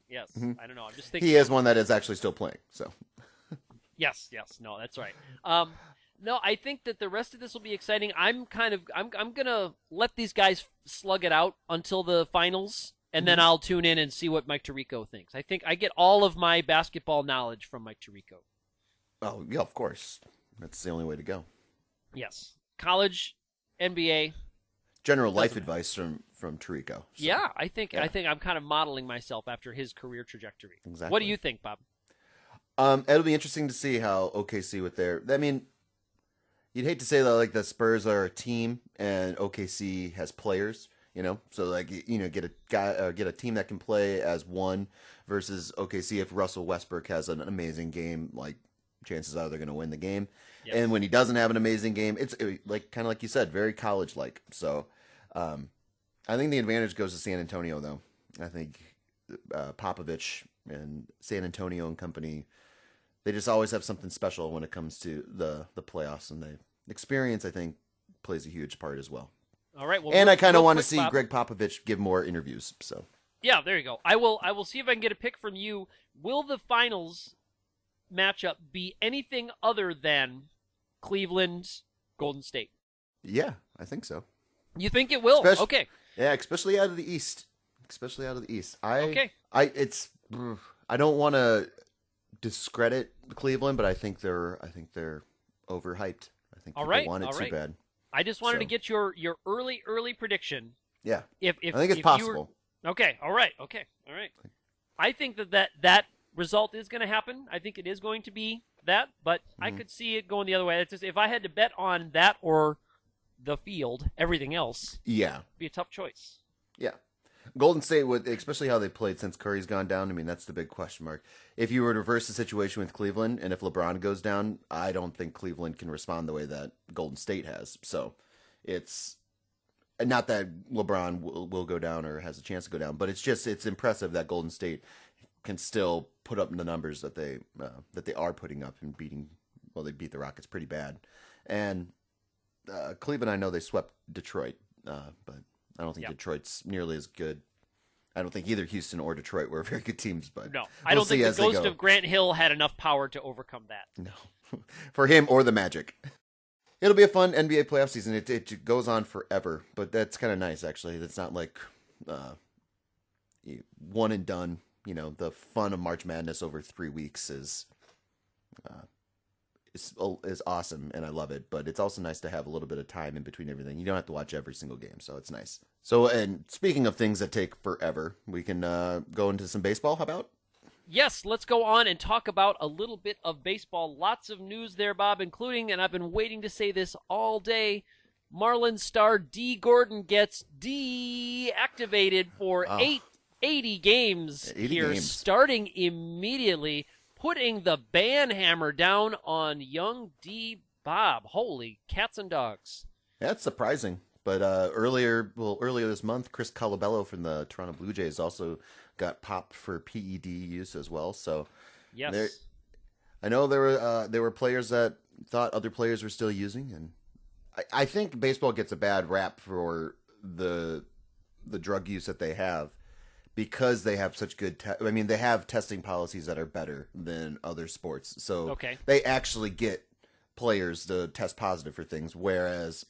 Yes. I don't know. I'm just thinking He is one that is actually still playing. So. Yes. No, that's right. No, I think that the rest of this will be exciting. I'm gonna let these guys slug it out until the finals, and then I'll tune in and see what Mike Tirico thinks. I think I get all of my basketball knowledge from Mike Tirico. Oh yeah, of course. That's the only way to go. Yes, college, NBA, general life advice from Tirico. So. Yeah, I think I'm kind of modeling myself after his career trajectory. Exactly. What do you think, Bob? It'll be interesting to see how OKC with their. I mean, you'd hate to say that like the Spurs are a team and OKC has players, so like get a team that can play as one versus OKC. If Russell Westbrook has an amazing game, like chances are they're going to win the game. Yes. And when he doesn't have an amazing game, it's like kind of like you said, very college like. So, I think the advantage goes to San Antonio though. I think Popovich and San Antonio and company. They just always have something special when it comes to the playoffs, and the experience, I think, plays a huge part as well. All right. Well, and I kind of want to see Greg Popovich give more interviews. So yeah, there you go. I will see if I can get a pick from you. Will the finals matchup be anything other than Cleveland, Golden State? Yeah, I think so. You think it will? Okay. Yeah, especially out of the East. Okay. I don't want to discredit Cleveland, but I think they're overhyped. I think people want it too bad. I just wanted to get your early prediction. Yeah. If I think it's possible. Okay. All right. I think that result is going to happen. I think it is going to be that, but I could see it going the other way. It's just if I had to bet on that or the field, everything else, it'd be a tough choice. Yeah. Golden State, especially how they played since Curry's gone down, I mean, that's the big question mark. If you were to reverse the situation with Cleveland, and if LeBron goes down, I don't think Cleveland can respond the way that Golden State has. So it's not that LeBron will go down or has a chance to go down, but it's impressive that Golden State can still put up the numbers that they are putting up and beating. Well, they beat the Rockets pretty bad, and Cleveland, I know they swept Detroit, but I don't think Detroit's nearly as good. I don't think either Houston or Detroit were very good teams, but no, I don't think the ghost of Grant Hill had enough power to overcome that. No, for him or the Magic. It'll be a fun NBA playoff season. It goes on forever, but that's kind of nice actually. It's not like one and done. The fun of March Madness over 3 weeks is awesome, and I love it. But it's also nice to have a little bit of time in between everything. You don't have to watch every single game, so it's nice. So, and speaking of things that take forever, we can go into some baseball. How about? Yes, let's go on and talk about a little bit of baseball. Lots of news there, Bob, including, and I've been waiting to say this all day, Marlins star D. Gordon gets deactivated for 80 games 80 here, games. Starting immediately, putting the ban hammer down on young D. Bob. Holy cats and dogs. That's surprising. But earlier this month, Chris Colabello from the Toronto Blue Jays also got popped for PED use as well. So yes, I know there were players that thought other players were still using, and I think baseball gets a bad rap for the drug use that they have because they have such good. They have testing policies that are better than other sports. So they actually get players to test positive for things, whereas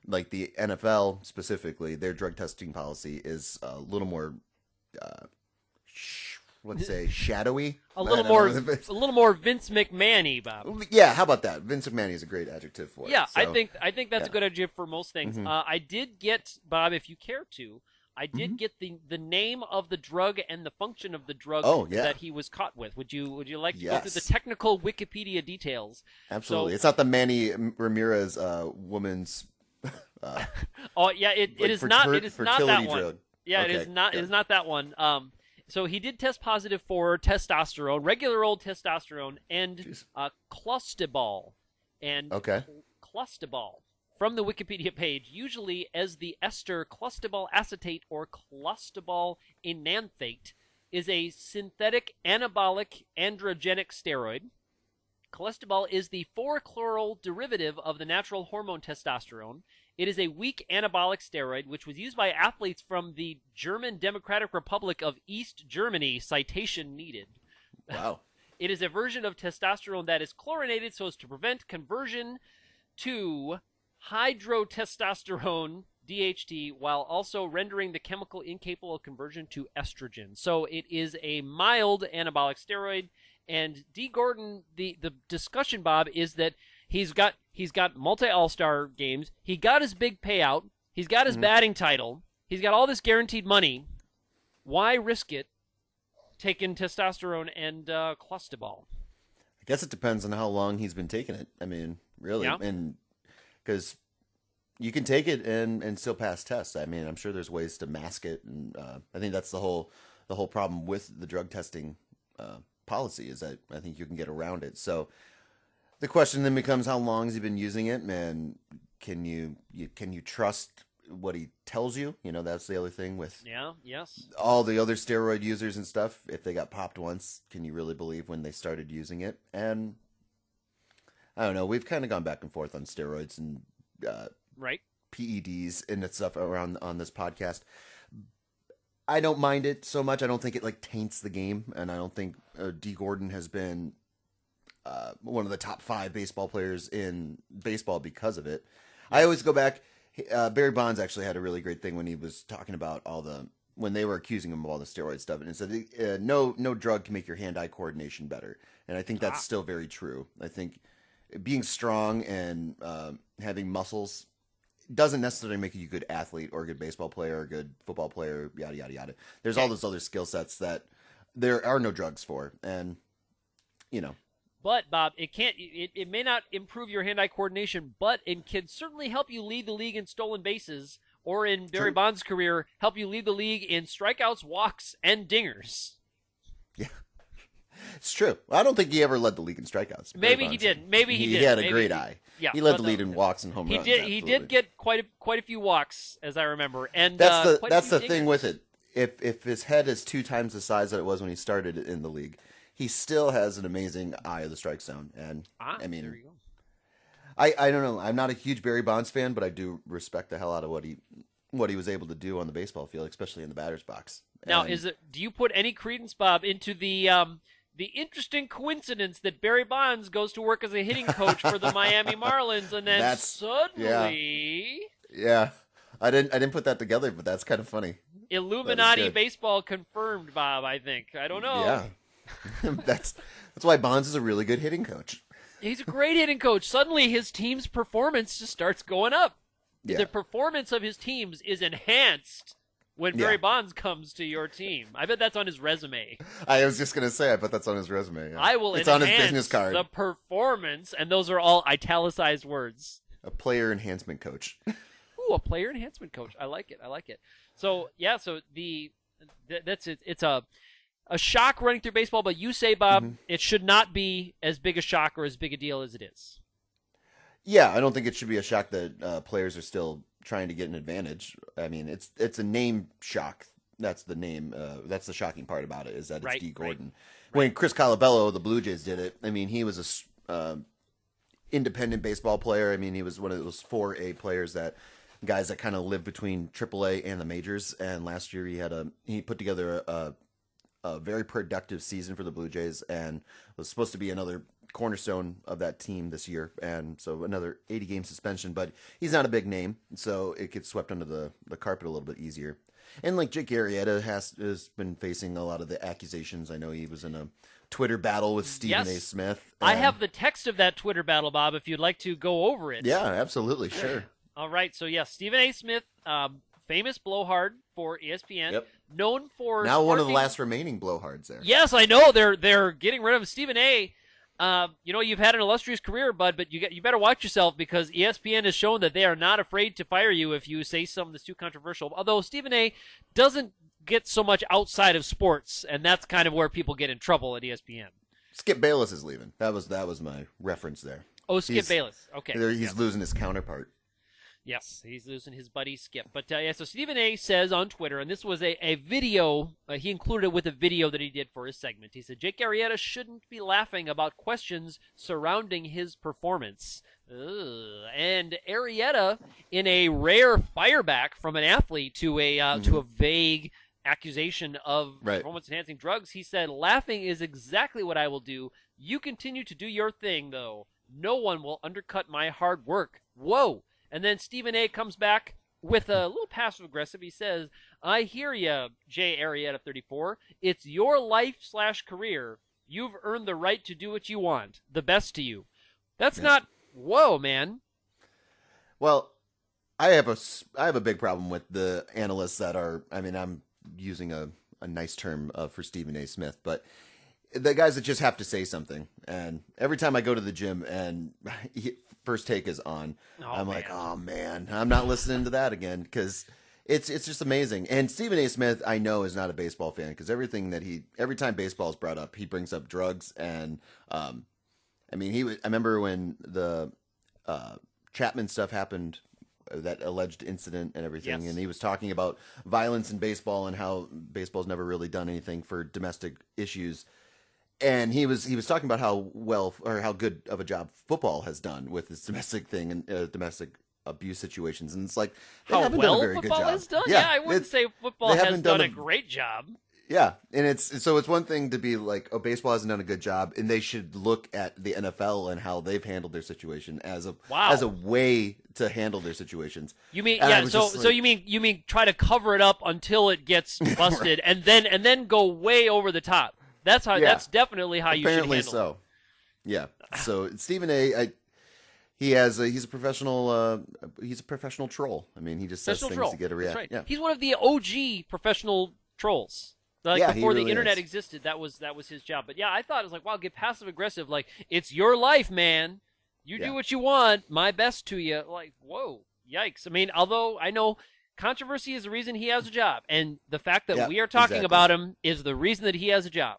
like the NFL specifically, their drug testing policy is a little more, let's say, shadowy. A little more Vince McMahon-y, Bob. Yeah, how about that? Vince McMahon is a great adjective for it. Yeah, so, I think that's a good adjective for most things. Mm-hmm. I did get, Bob, if you care to, I did get the name of the drug and the function of the drug that he was caught with. Would you like to go through the technical Wikipedia details? Absolutely. It's not the Manny Ramirez woman's. It is not that one. Drug. Yeah, it is not. It is not that one. So he did test positive for testosterone, regular old testosterone, and Jeez. clostebol. And Okay. clostebol, from the Wikipedia page, usually as the ester clostebol acetate or clostebol enanthate, is a synthetic anabolic androgenic steroid. Clostebol is the 4-chloral derivative of the natural hormone testosterone. It is a weak anabolic steroid which was used by athletes from the German Democratic Republic of East Germany, citation needed. Wow. It is a version of testosterone that is chlorinated so as to prevent conversion to hydrotestosterone, DHT, while also rendering the chemical incapable of conversion to estrogen. So it is a mild anabolic steroid. And D. Gordon, the discussion, Bob, is that he's got multi All-Star games. He got his big payout. He's got his batting title. He's got all this guaranteed money. Why risk it taking testosterone and clostebol? I guess it depends on how long he's been taking it. I mean, really, Yeah. and because you can take it and still pass tests. I mean, I'm sure there's ways to mask it, and I think that's the whole problem with the drug testing policy is that I think you can get around it. So the question then becomes, how long has he been using it, and can you trust what he tells you? You know, that's the other thing with Yes. all the other steroid users and stuff. If they got popped once, can you really believe when they started using it? And I don't know. We've kind of gone back and forth on steroids and Right. PEDs and that stuff around on this podcast. I don't mind it so much. I don't think it like taints the game, and I don't think D. Gordon has been one of the top 5 baseball players in baseball because of it. I always go back. Barry Bonds actually had a really great thing when he was talking about when they were accusing him of all the steroid stuff, and it said no drug can make your hand-eye coordination better, and I think that's still very true. I think being strong and having muscles doesn't necessarily make you a good athlete or a good baseball player or a good football player, yada, yada, yada. There's all those other skill sets that there are no drugs for. And, you know. But, Bob, it may not improve your hand-eye coordination, but it can certainly help you lead the league in stolen bases, or in Barry Bonds' career, help you lead the league in strikeouts, walks, and dingers. Yeah. It's true. I don't think he ever led the league in strikeouts. Maybe he did. Maybe he did. He had a Maybe great eye. Yeah, he led the lead in walks and home runs. He did get quite a few walks, as I remember. And that's the thing with it. If his head is 2 times the size that it was when he started in the league, he still has an amazing eye of the strike zone. And I mean, there you go. I don't know. I'm not a huge Barry Bonds fan, but I do respect the hell out of what he was able to do on the baseball field, especially in the batter's box. Now, do you put any credence, Bob, into the interesting coincidence that Barry Bonds goes to work as a hitting coach for the Miami Marlins, and then suddenly, yeah, I didn't put that together, but that's kind of funny. Illuminati baseball confirmed, Bob. I think I don't know. Yeah, that's why Bonds is a really good hitting coach. He's a great hitting coach. Suddenly, his team's performance just starts going up. Yeah. The performance of his teams is enhanced when Barry Bonds comes to your team. I bet that's on his resume. I was just going to say, I bet that's on his resume. Yeah. It's on his business card. The performance, and those are all italicized words. A player enhancement coach. Ooh, a player enhancement coach. I like it. So, yeah, that's it. It's a shock running through baseball, but you say, Bob, it should not be as big a shock or as big a deal as it is. Yeah, I don't think it should be a shock that players are still trying to get an advantage. I mean, it's a name shock. That's the name. That's the shocking part about it, is that it's D. Gordon. Right. When Chris Colabello of the Blue Jays did it, I mean, he was a independent baseball player. I mean, he was one of those 4A players guys that kind of live between AAA and the majors. And last year he put together a very productive season for the Blue Jays, and was supposed to be another cornerstone of that team this year, and so another 80-game suspension, but he's not a big name, so it gets swept under the carpet a little bit easier. And like Jake Arrieta has been facing a lot of the accusations. I know he was in a Twitter battle with Stephen A. Smith. I have the text of that Twitter battle, Bob, if you'd like to go over it. Yeah, absolutely, sure. All right, so yes, Stephen A. Smith, famous blowhard for ESPN, known for now one of the last remaining blowhards there. Yes, I know they're getting rid of him. Stephen A. You've had an illustrious career, bud, but you better watch yourself, because ESPN has shown that they are not afraid to fire you if you say something that's too controversial. Although Stephen A. doesn't get so much outside of sports, and that's kind of where people get in trouble at ESPN. Skip Bayless is leaving. That was my reference there. Oh, Skip Bayless. Okay. He's losing his counterpart. Yes, he's losing his buddy Skip. But so Stephen A. says on Twitter, and this was a video, he included it with a video that he did for his segment. He said, Jake Arrieta shouldn't be laughing about questions surrounding his performance. Ugh. And Arrieta, in a rare fireback from an athlete to a vague accusation of performance-enhancing drugs, he said, laughing is exactly what I will do. You continue to do your thing, though. No one will undercut my hard work. Whoa. And then Stephen A. comes back with a little passive-aggressive. He says, I hear ya, J. Arrieta 34. It's your life/career. You've earned the right to do what you want. The best to you. That's not, whoa, man. Well, I have a big problem with the analysts that are, I mean, I'm using a nice term for Stephen A. Smith, but the guys that just have to say something. And every time I go to the gym and First Take is on, I'm like, oh man, I'm not listening to that again, because it's just amazing. And Stephen A. Smith, I know, is not a baseball fan, because every time baseball is brought up, he brings up drugs. And I remember when the Chapman stuff happened, that alleged incident and everything, and he was talking about violence in baseball and how baseball's never really done anything for domestic issues. And he was talking about how good of a job football has done with this domestic thing and domestic abuse situations. And it's like, how well football has done? Yeah, I wouldn't say football has done a great job. Yeah, and it's one thing to be like, oh, baseball hasn't done a good job, and they should look at the NFL and how they've handled their situation as a way to handle their situations. You mean you mean try to cover it up until it gets busted, and then go way over the top. That's how. Yeah. That's definitely how you should handle it. So. Yeah. So Stephen A. He's a professional troll. I mean, he just says things to get a reaction. Right. Yeah. He's one of the OG professional trolls. Before the internet existed, that was his job. But yeah, I thought it was like, wow, get passive aggressive. Like, it's your life, man. You do what you want. My best to you. Like, whoa, yikes. I mean, although I know controversy is the reason he has a job, and the fact that we are talking about him is the reason that he has a job.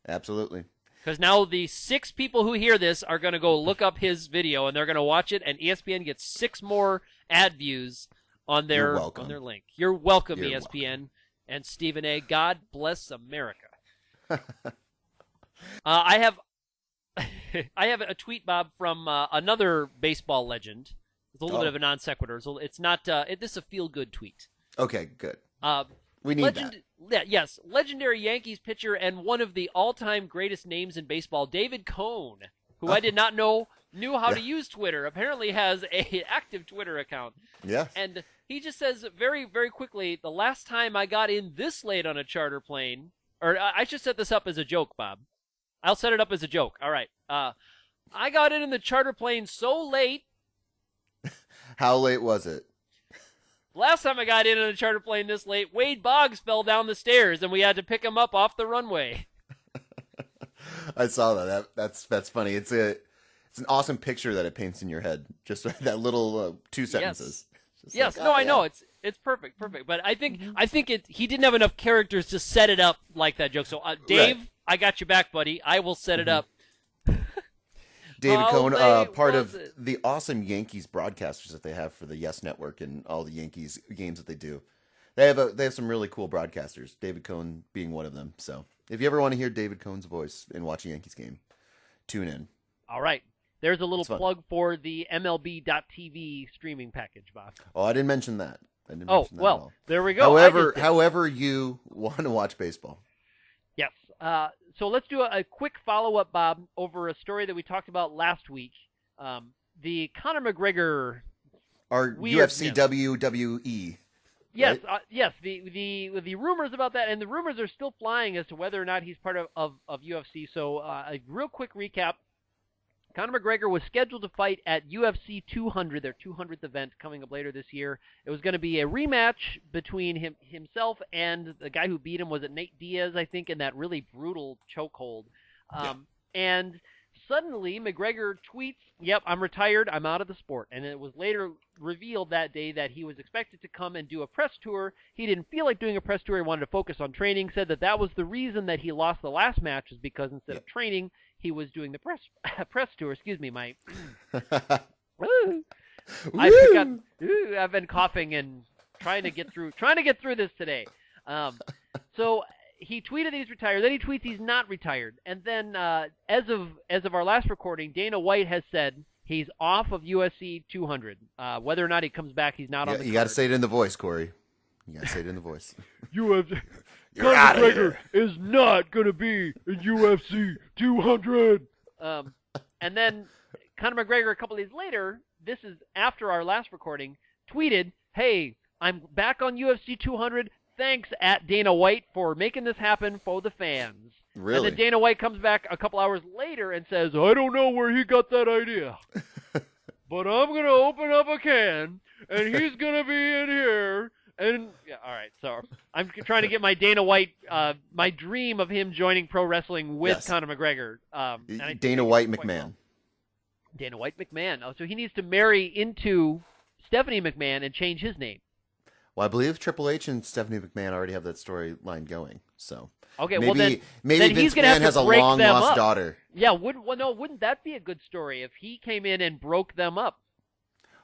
Absolutely. Because now the 6 people who hear this are going to go look up his video, and they're going to watch it, and ESPN gets 6 more ad views on their link. You're welcome, ESPN. Welcome. And Stephen A., God bless America. I have a tweet, Bob, from another baseball legend. It's a little bit of a non sequitur. It's not. This is a feel good tweet. Okay, good. We need that. Yes, legendary Yankees pitcher and one of the all-time greatest names in baseball, David Cone, who I did not know knew how to use Twitter. Apparently has an active Twitter account. Yes. And he just says very, very quickly, the last time I got in this late on a charter plane, or I should set this up as a joke, Bob. I'll set it up as a joke. All right. I got in the charter plane so late. How late was it? Last time I got in on a charter plane this late, Wade Boggs fell down the stairs, and we had to pick him up off the runway. I saw that. That's funny. It's an awesome picture that it paints in your head. Just that little 2 sentences. Yes. I know it's perfect. But I think he didn't have enough characters to set it up like that joke. So Dave, I got your back, buddy. I will set it up. David Cone, part of the awesome Yankees broadcasters that they have for the Yes Network and all the Yankees games that they do. They have some really cool broadcasters, David Cone being one of them. So if you ever want to hear David Cone's voice and watch a Yankees game, tune in. All right. There's a little plug for the MLB.TV streaming package, Bob. Oh, I didn't mention that. There we go. However you want to watch baseball. Yes. So let's do a quick follow-up, Bob, over a story that we talked about last week. The Conor McGregor... Our UFC WWE. Yes, right? Yes. The rumors about that, and the rumors are still flying as to whether or not he's part of UFC. So a real quick recap. Conor McGregor was scheduled to fight at UFC 200, their 200th event coming up later this year. It was going to be a rematch between himself and the guy who beat him. Was it Nate Diaz, I think, in that really brutal chokehold? And suddenly McGregor tweets, "Yep, I'm retired. I'm out of the sport." And it was later revealed that day that he was expected to come and do a press tour. He didn't feel like doing a press tour. He wanted to focus on training. Said that was the reason that he lost the last match, is because instead of training, he was doing the press tour. Excuse me, my. I forgot. I've been coughing and trying to get through this today. So he tweeted he's retired. Then he tweets he's not retired. And then as of our last recording, Dana White has said he's off of UFC 200. Whether or not he comes back, he's not on the card. You got to say it in the voice, Corey. You got to say it in the voice. UFC. Conor McGregor is not going to be in UFC 200. And then Conor McGregor, a couple days later, this is after our last recording, tweeted, "Hey, I'm back on UFC 200. Thanks at Dana White for making this happen for the fans." Really? And then Dana White comes back a couple hours later and says, "I don't know where he got that idea, but I'm going to open up a can, and he's going to be in here." And yeah, all right, so I'm trying to get my Dana White, my dream of him joining pro wrestling with Conor McGregor. Dana White McMahon. Well. Dana White McMahon. Oh, so he needs to marry into Stephanie McMahon and change his name. Well, I believe Triple H and Stephanie McMahon already have that storyline going. So okay, maybe then Vince McMahon has a long lost daughter. Yeah, wouldn't that be a good story if he came in and broke them up?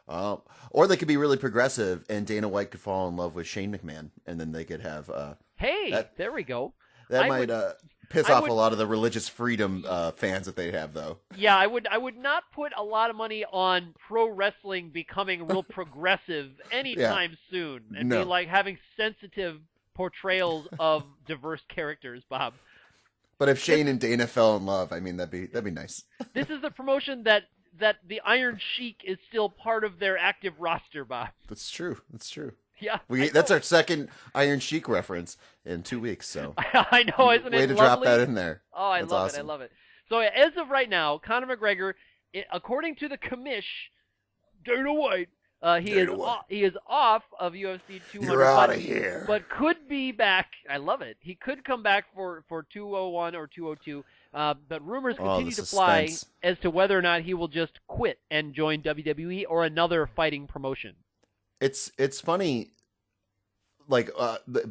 Or they could be really progressive, and Dana White could fall in love with Shane McMahon, and then they could have. There we go. That might piss off a lot of the religious freedom fans that they have, though. Yeah, I would not put a lot of money on pro wrestling becoming real progressive anytime soon, and be like having sensitive portrayals of diverse characters, Bob. But if Shane and Dana fell in love, I mean, that'd be nice. This is the promotion that the Iron Sheik is still part of their active roster, Bob. That's true. Yeah, that's our second Iron Sheik reference in 2 weeks. So I know, isn't it? Way to drop that in there. Oh, I love it. I love it. So as of right now, Conor McGregor, according to the commish, Dana White, he is off of UFC 200. You're out of here. But could be back. I love it. He could come back for 201 or 202. But rumors continue to fly as to whether or not he will just quit and join WWE or another fighting promotion. It's funny, like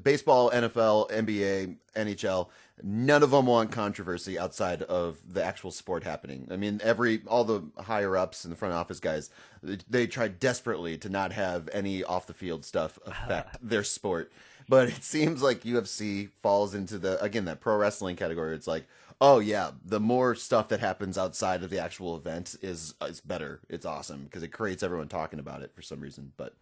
baseball, NFL, NBA, NHL, none of them want controversy outside of the actual sport happening. I mean, all the higher ups and the front office guys, they try desperately to not have any off the field stuff affect their sport. But it seems like UFC falls into that pro wrestling category. It's like, oh yeah, the more stuff that happens outside of the actual event is better. It's awesome because it creates everyone talking about it for some reason. But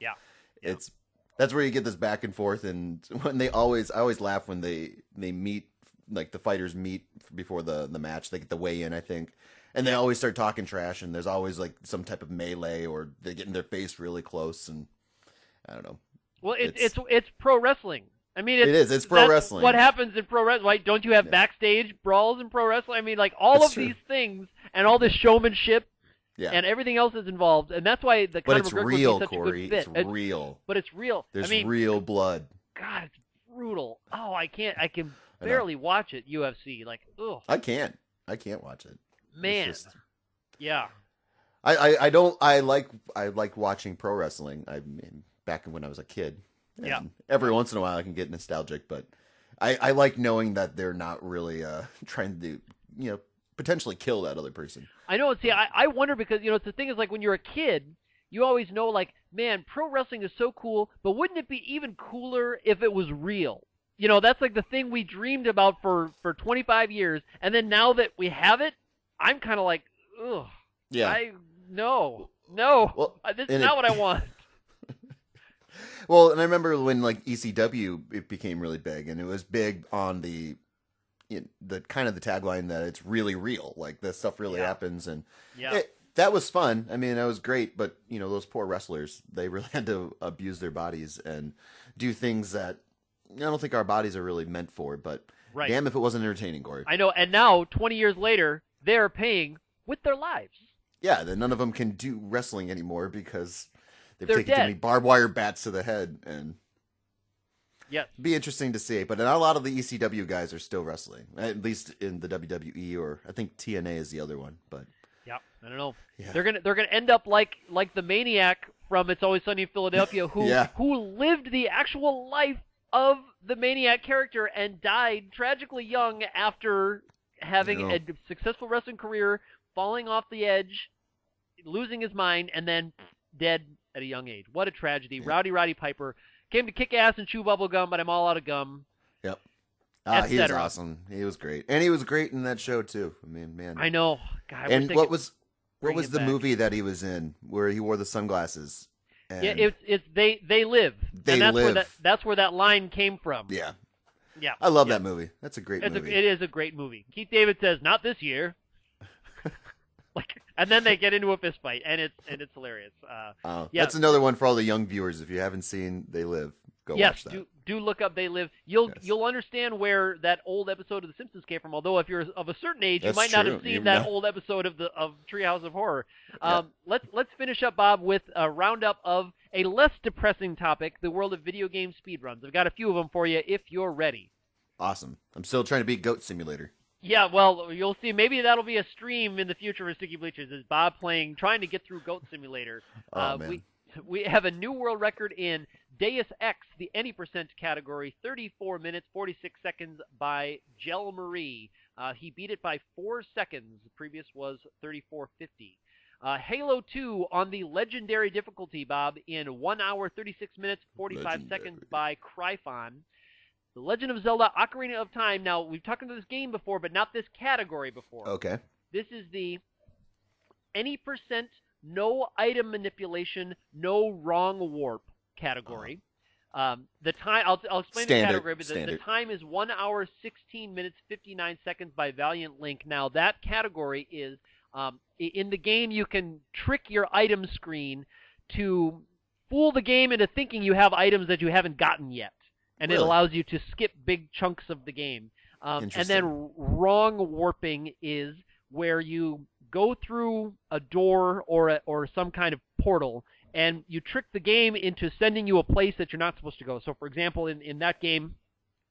that's where you get this back and forth. And when I always laugh when they meet, like the fighters meet before the match. They get the weigh in, I think, and they always start talking trash. And there's always like some type of melee, or they get in their face really close. And I don't know. Well, it's pro wrestling. I mean, it's pro wrestling. What happens in pro wrestling? Like, don't you have backstage brawls in pro wrestling? I mean, like all of these things and all this showmanship and everything else is involved, and that's why the Conor McGregor would be such Corey. a good fit. It's real. But it's real. There's real blood. God, it's brutal. Oh, I can barely watch it. UFC, like, ugh. I can't watch it. Man, yeah. I don't. I like watching pro wrestling. I mean, back when I was a kid. And every once in a while I can get nostalgic, but I like knowing that they're not really trying to potentially kill that other person. I know. See, I wonder because it's the thing is like when you're a kid, you always know like, man, pro wrestling is so cool, but wouldn't it be even cooler if it was real? That's like the thing we dreamed about for 25 years, and then now that we have it, I'm kind of like, ugh. Yeah. No. Well, this is not what I want. Well, and I remember when like ECW it became really big, and it was big on the kind of the tagline that it's really real, like this stuff really happens, and that was fun. I mean, that was great, but those poor wrestlers, they really had to abuse their bodies and do things that I don't think our bodies are really meant for. But damn if it wasn't entertaining, Corey. I know, and now 20 years later, they're paying with their lives. Yeah, then none of them can do wrestling anymore because they're taken dead. too many barbed wire bats to the head, and Yes. Be interesting to see. But not a lot of the ECW guys are still wrestling, at least in the WWE, or I think TNA is the other one. But Yeah, I don't know. yeah, They're gonna end up like the maniac from It's Always Sunny in Philadelphia, yeah, who lived the actual life of the maniac character and died tragically young after having a successful wrestling career, falling off the edge, losing his mind, and then dead at a young age. What a tragedy! yeah. Roddy Piper came to kick ass and chew bubble gum, but I'm all out of gum. Yep. He was Etc. awesome. He was great, and he was great in that show too. I mean, man. I know. God, I wish And they what could was bring it the back. movie that he was in where he wore the sunglasses? And Yeah, it's they live. They and Live. That's where that line came from. Yeah, Yeah. I love yeah. that movie. That's a great It movie. is a great movie. Keith David says, "Not this year." And then they get into a fist fight, and it's hilarious. Yeah. That's another one for all the young viewers. If you haven't seen They Live, go watch that. do look up They Live. You'll understand where that old episode of The Simpsons came from. Although if you're of a certain age, That's you might not true. have seen that old episode of Treehouse of Horror. Let's finish up, Bob, with a roundup of a less depressing topic: the world of video game speedruns. I've got a few of them for you if you're ready. Awesome. I'm still trying to beat Goat Simulator. Yeah, well, you'll see. Maybe that'll be a stream in the future for Sticky Bleachers. Is Bob trying to get through Goat Simulator? Oh, man. We have a new world record in Deus Ex, the any percent category, 34 minutes 46 seconds by Gel Marie. He beat it by 4 seconds. The previous was 34:50. Halo 2 on the legendary difficulty, Bob, in 1 hour 36 minutes 45 seconds by Cryphon. The Legend of Zelda Ocarina of Time. Now, we've talked about this game before, but not this category before. Okay. This is the any percent, no item manipulation, no wrong warp category. The time, I'll explain the category, but the time is 1 hour 16 minutes 59 seconds by Valiant Link. Now, that category is, in the game, you can trick your item screen to fool the game into thinking you have items that you haven't gotten yet. And Really? It allows you to skip big chunks of the game. And then wrong warping is where you go through a door or some kind of portal, and you trick the game into sending you a place that you're not supposed to go. So, for example, in that game,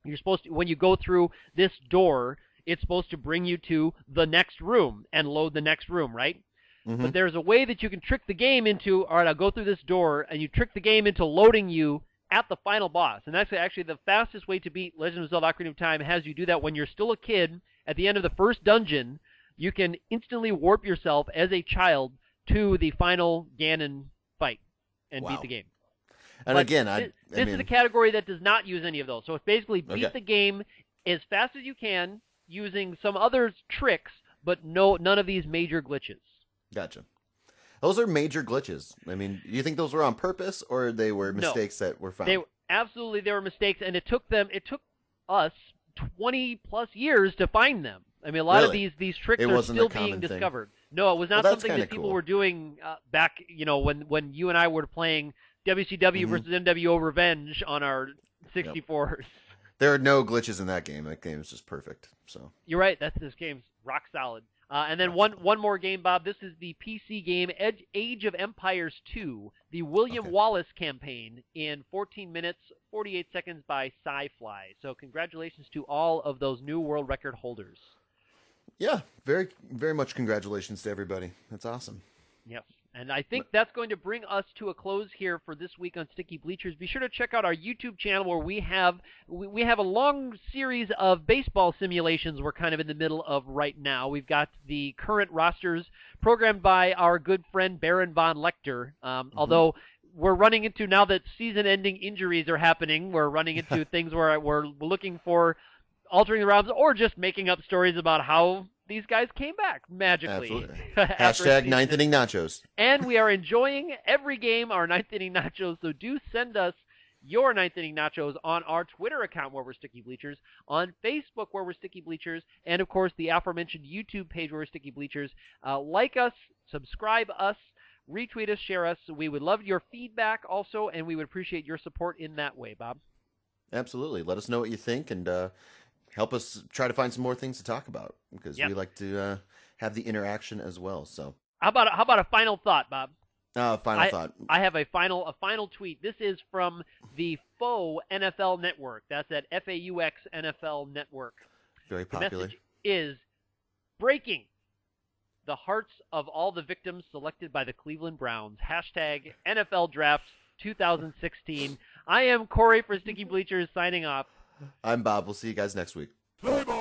you're supposed to, when you go through this door, it's supposed to bring you to the next room and load the next room, right? Mm-hmm. But there's a way that you can trick the game into, all right, I'll go through this door, and you trick the game into loading you at the final boss. And that's actually the fastest way to beat Legend of Zelda Ocarina of Time. Has you do that when you're still a kid. At the end of the first dungeon, you can instantly warp yourself as a child to the final Ganon fight and beat the game. And but again, this is a category that does not use any of those. So it's basically beat the game as fast as you can using some other tricks, but none of these major glitches. Gotcha. Those are major glitches. I mean, do you think those were on purpose, or they were mistakes that were found? They were mistakes, and it took us 20 plus years to find them. I mean, a lot of these tricks are still being discovered. No, it was not something that people were doing back, when you and I were playing WCW versus NWO Revenge on our 64s. There are no glitches in that game. That game is just perfect. So you're right. This game's rock solid. And then one more game, Bob. This is the PC game Age of Empires 2, the William Wallace campaign in 14 minutes, 48 seconds by Sci-Fly. So congratulations to all of those new world record holders. Yeah, very, very much congratulations to everybody. That's awesome. Yes. And I think that's going to bring us to a close here for this week on Sticky Bleachers. Be sure to check out our YouTube channel where we have a long series of baseball simulations we're kind of in the middle of right now. We've got the current rosters programmed by our good friend Baron von Lechter. Although we're running into, now that season-ending injuries are happening, we're running into things where we're looking for altering the rounds or just making up stories about how these guys came back magically. Hashtag ninth inning nachos. And we are enjoying every game our ninth inning nachos, so do send us your ninth inning nachos on our Twitter account where we're Sticky Bleachers, on Facebook where we're Sticky Bleachers, and of course the aforementioned YouTube page where we're Sticky Bleachers. Like us, subscribe us, retweet us, share us. We would love your feedback also, and we would appreciate your support in that way, Bob. Absolutely. Let us know what you think, and help us try to find some more things to talk about, because we like to have the interaction as well. So how about a final thought, Bob? Final thought. I have a final tweet. This is from the Faux NFL Network. That's at FAUX NFL Network. Very The popular. message is breaking the hearts of all the victims selected by the Cleveland Browns. Hashtag NFL Draft 2016. I am Corey for Sticky Bleachers signing off. I'm Bob. We'll see you guys next week. Play ball.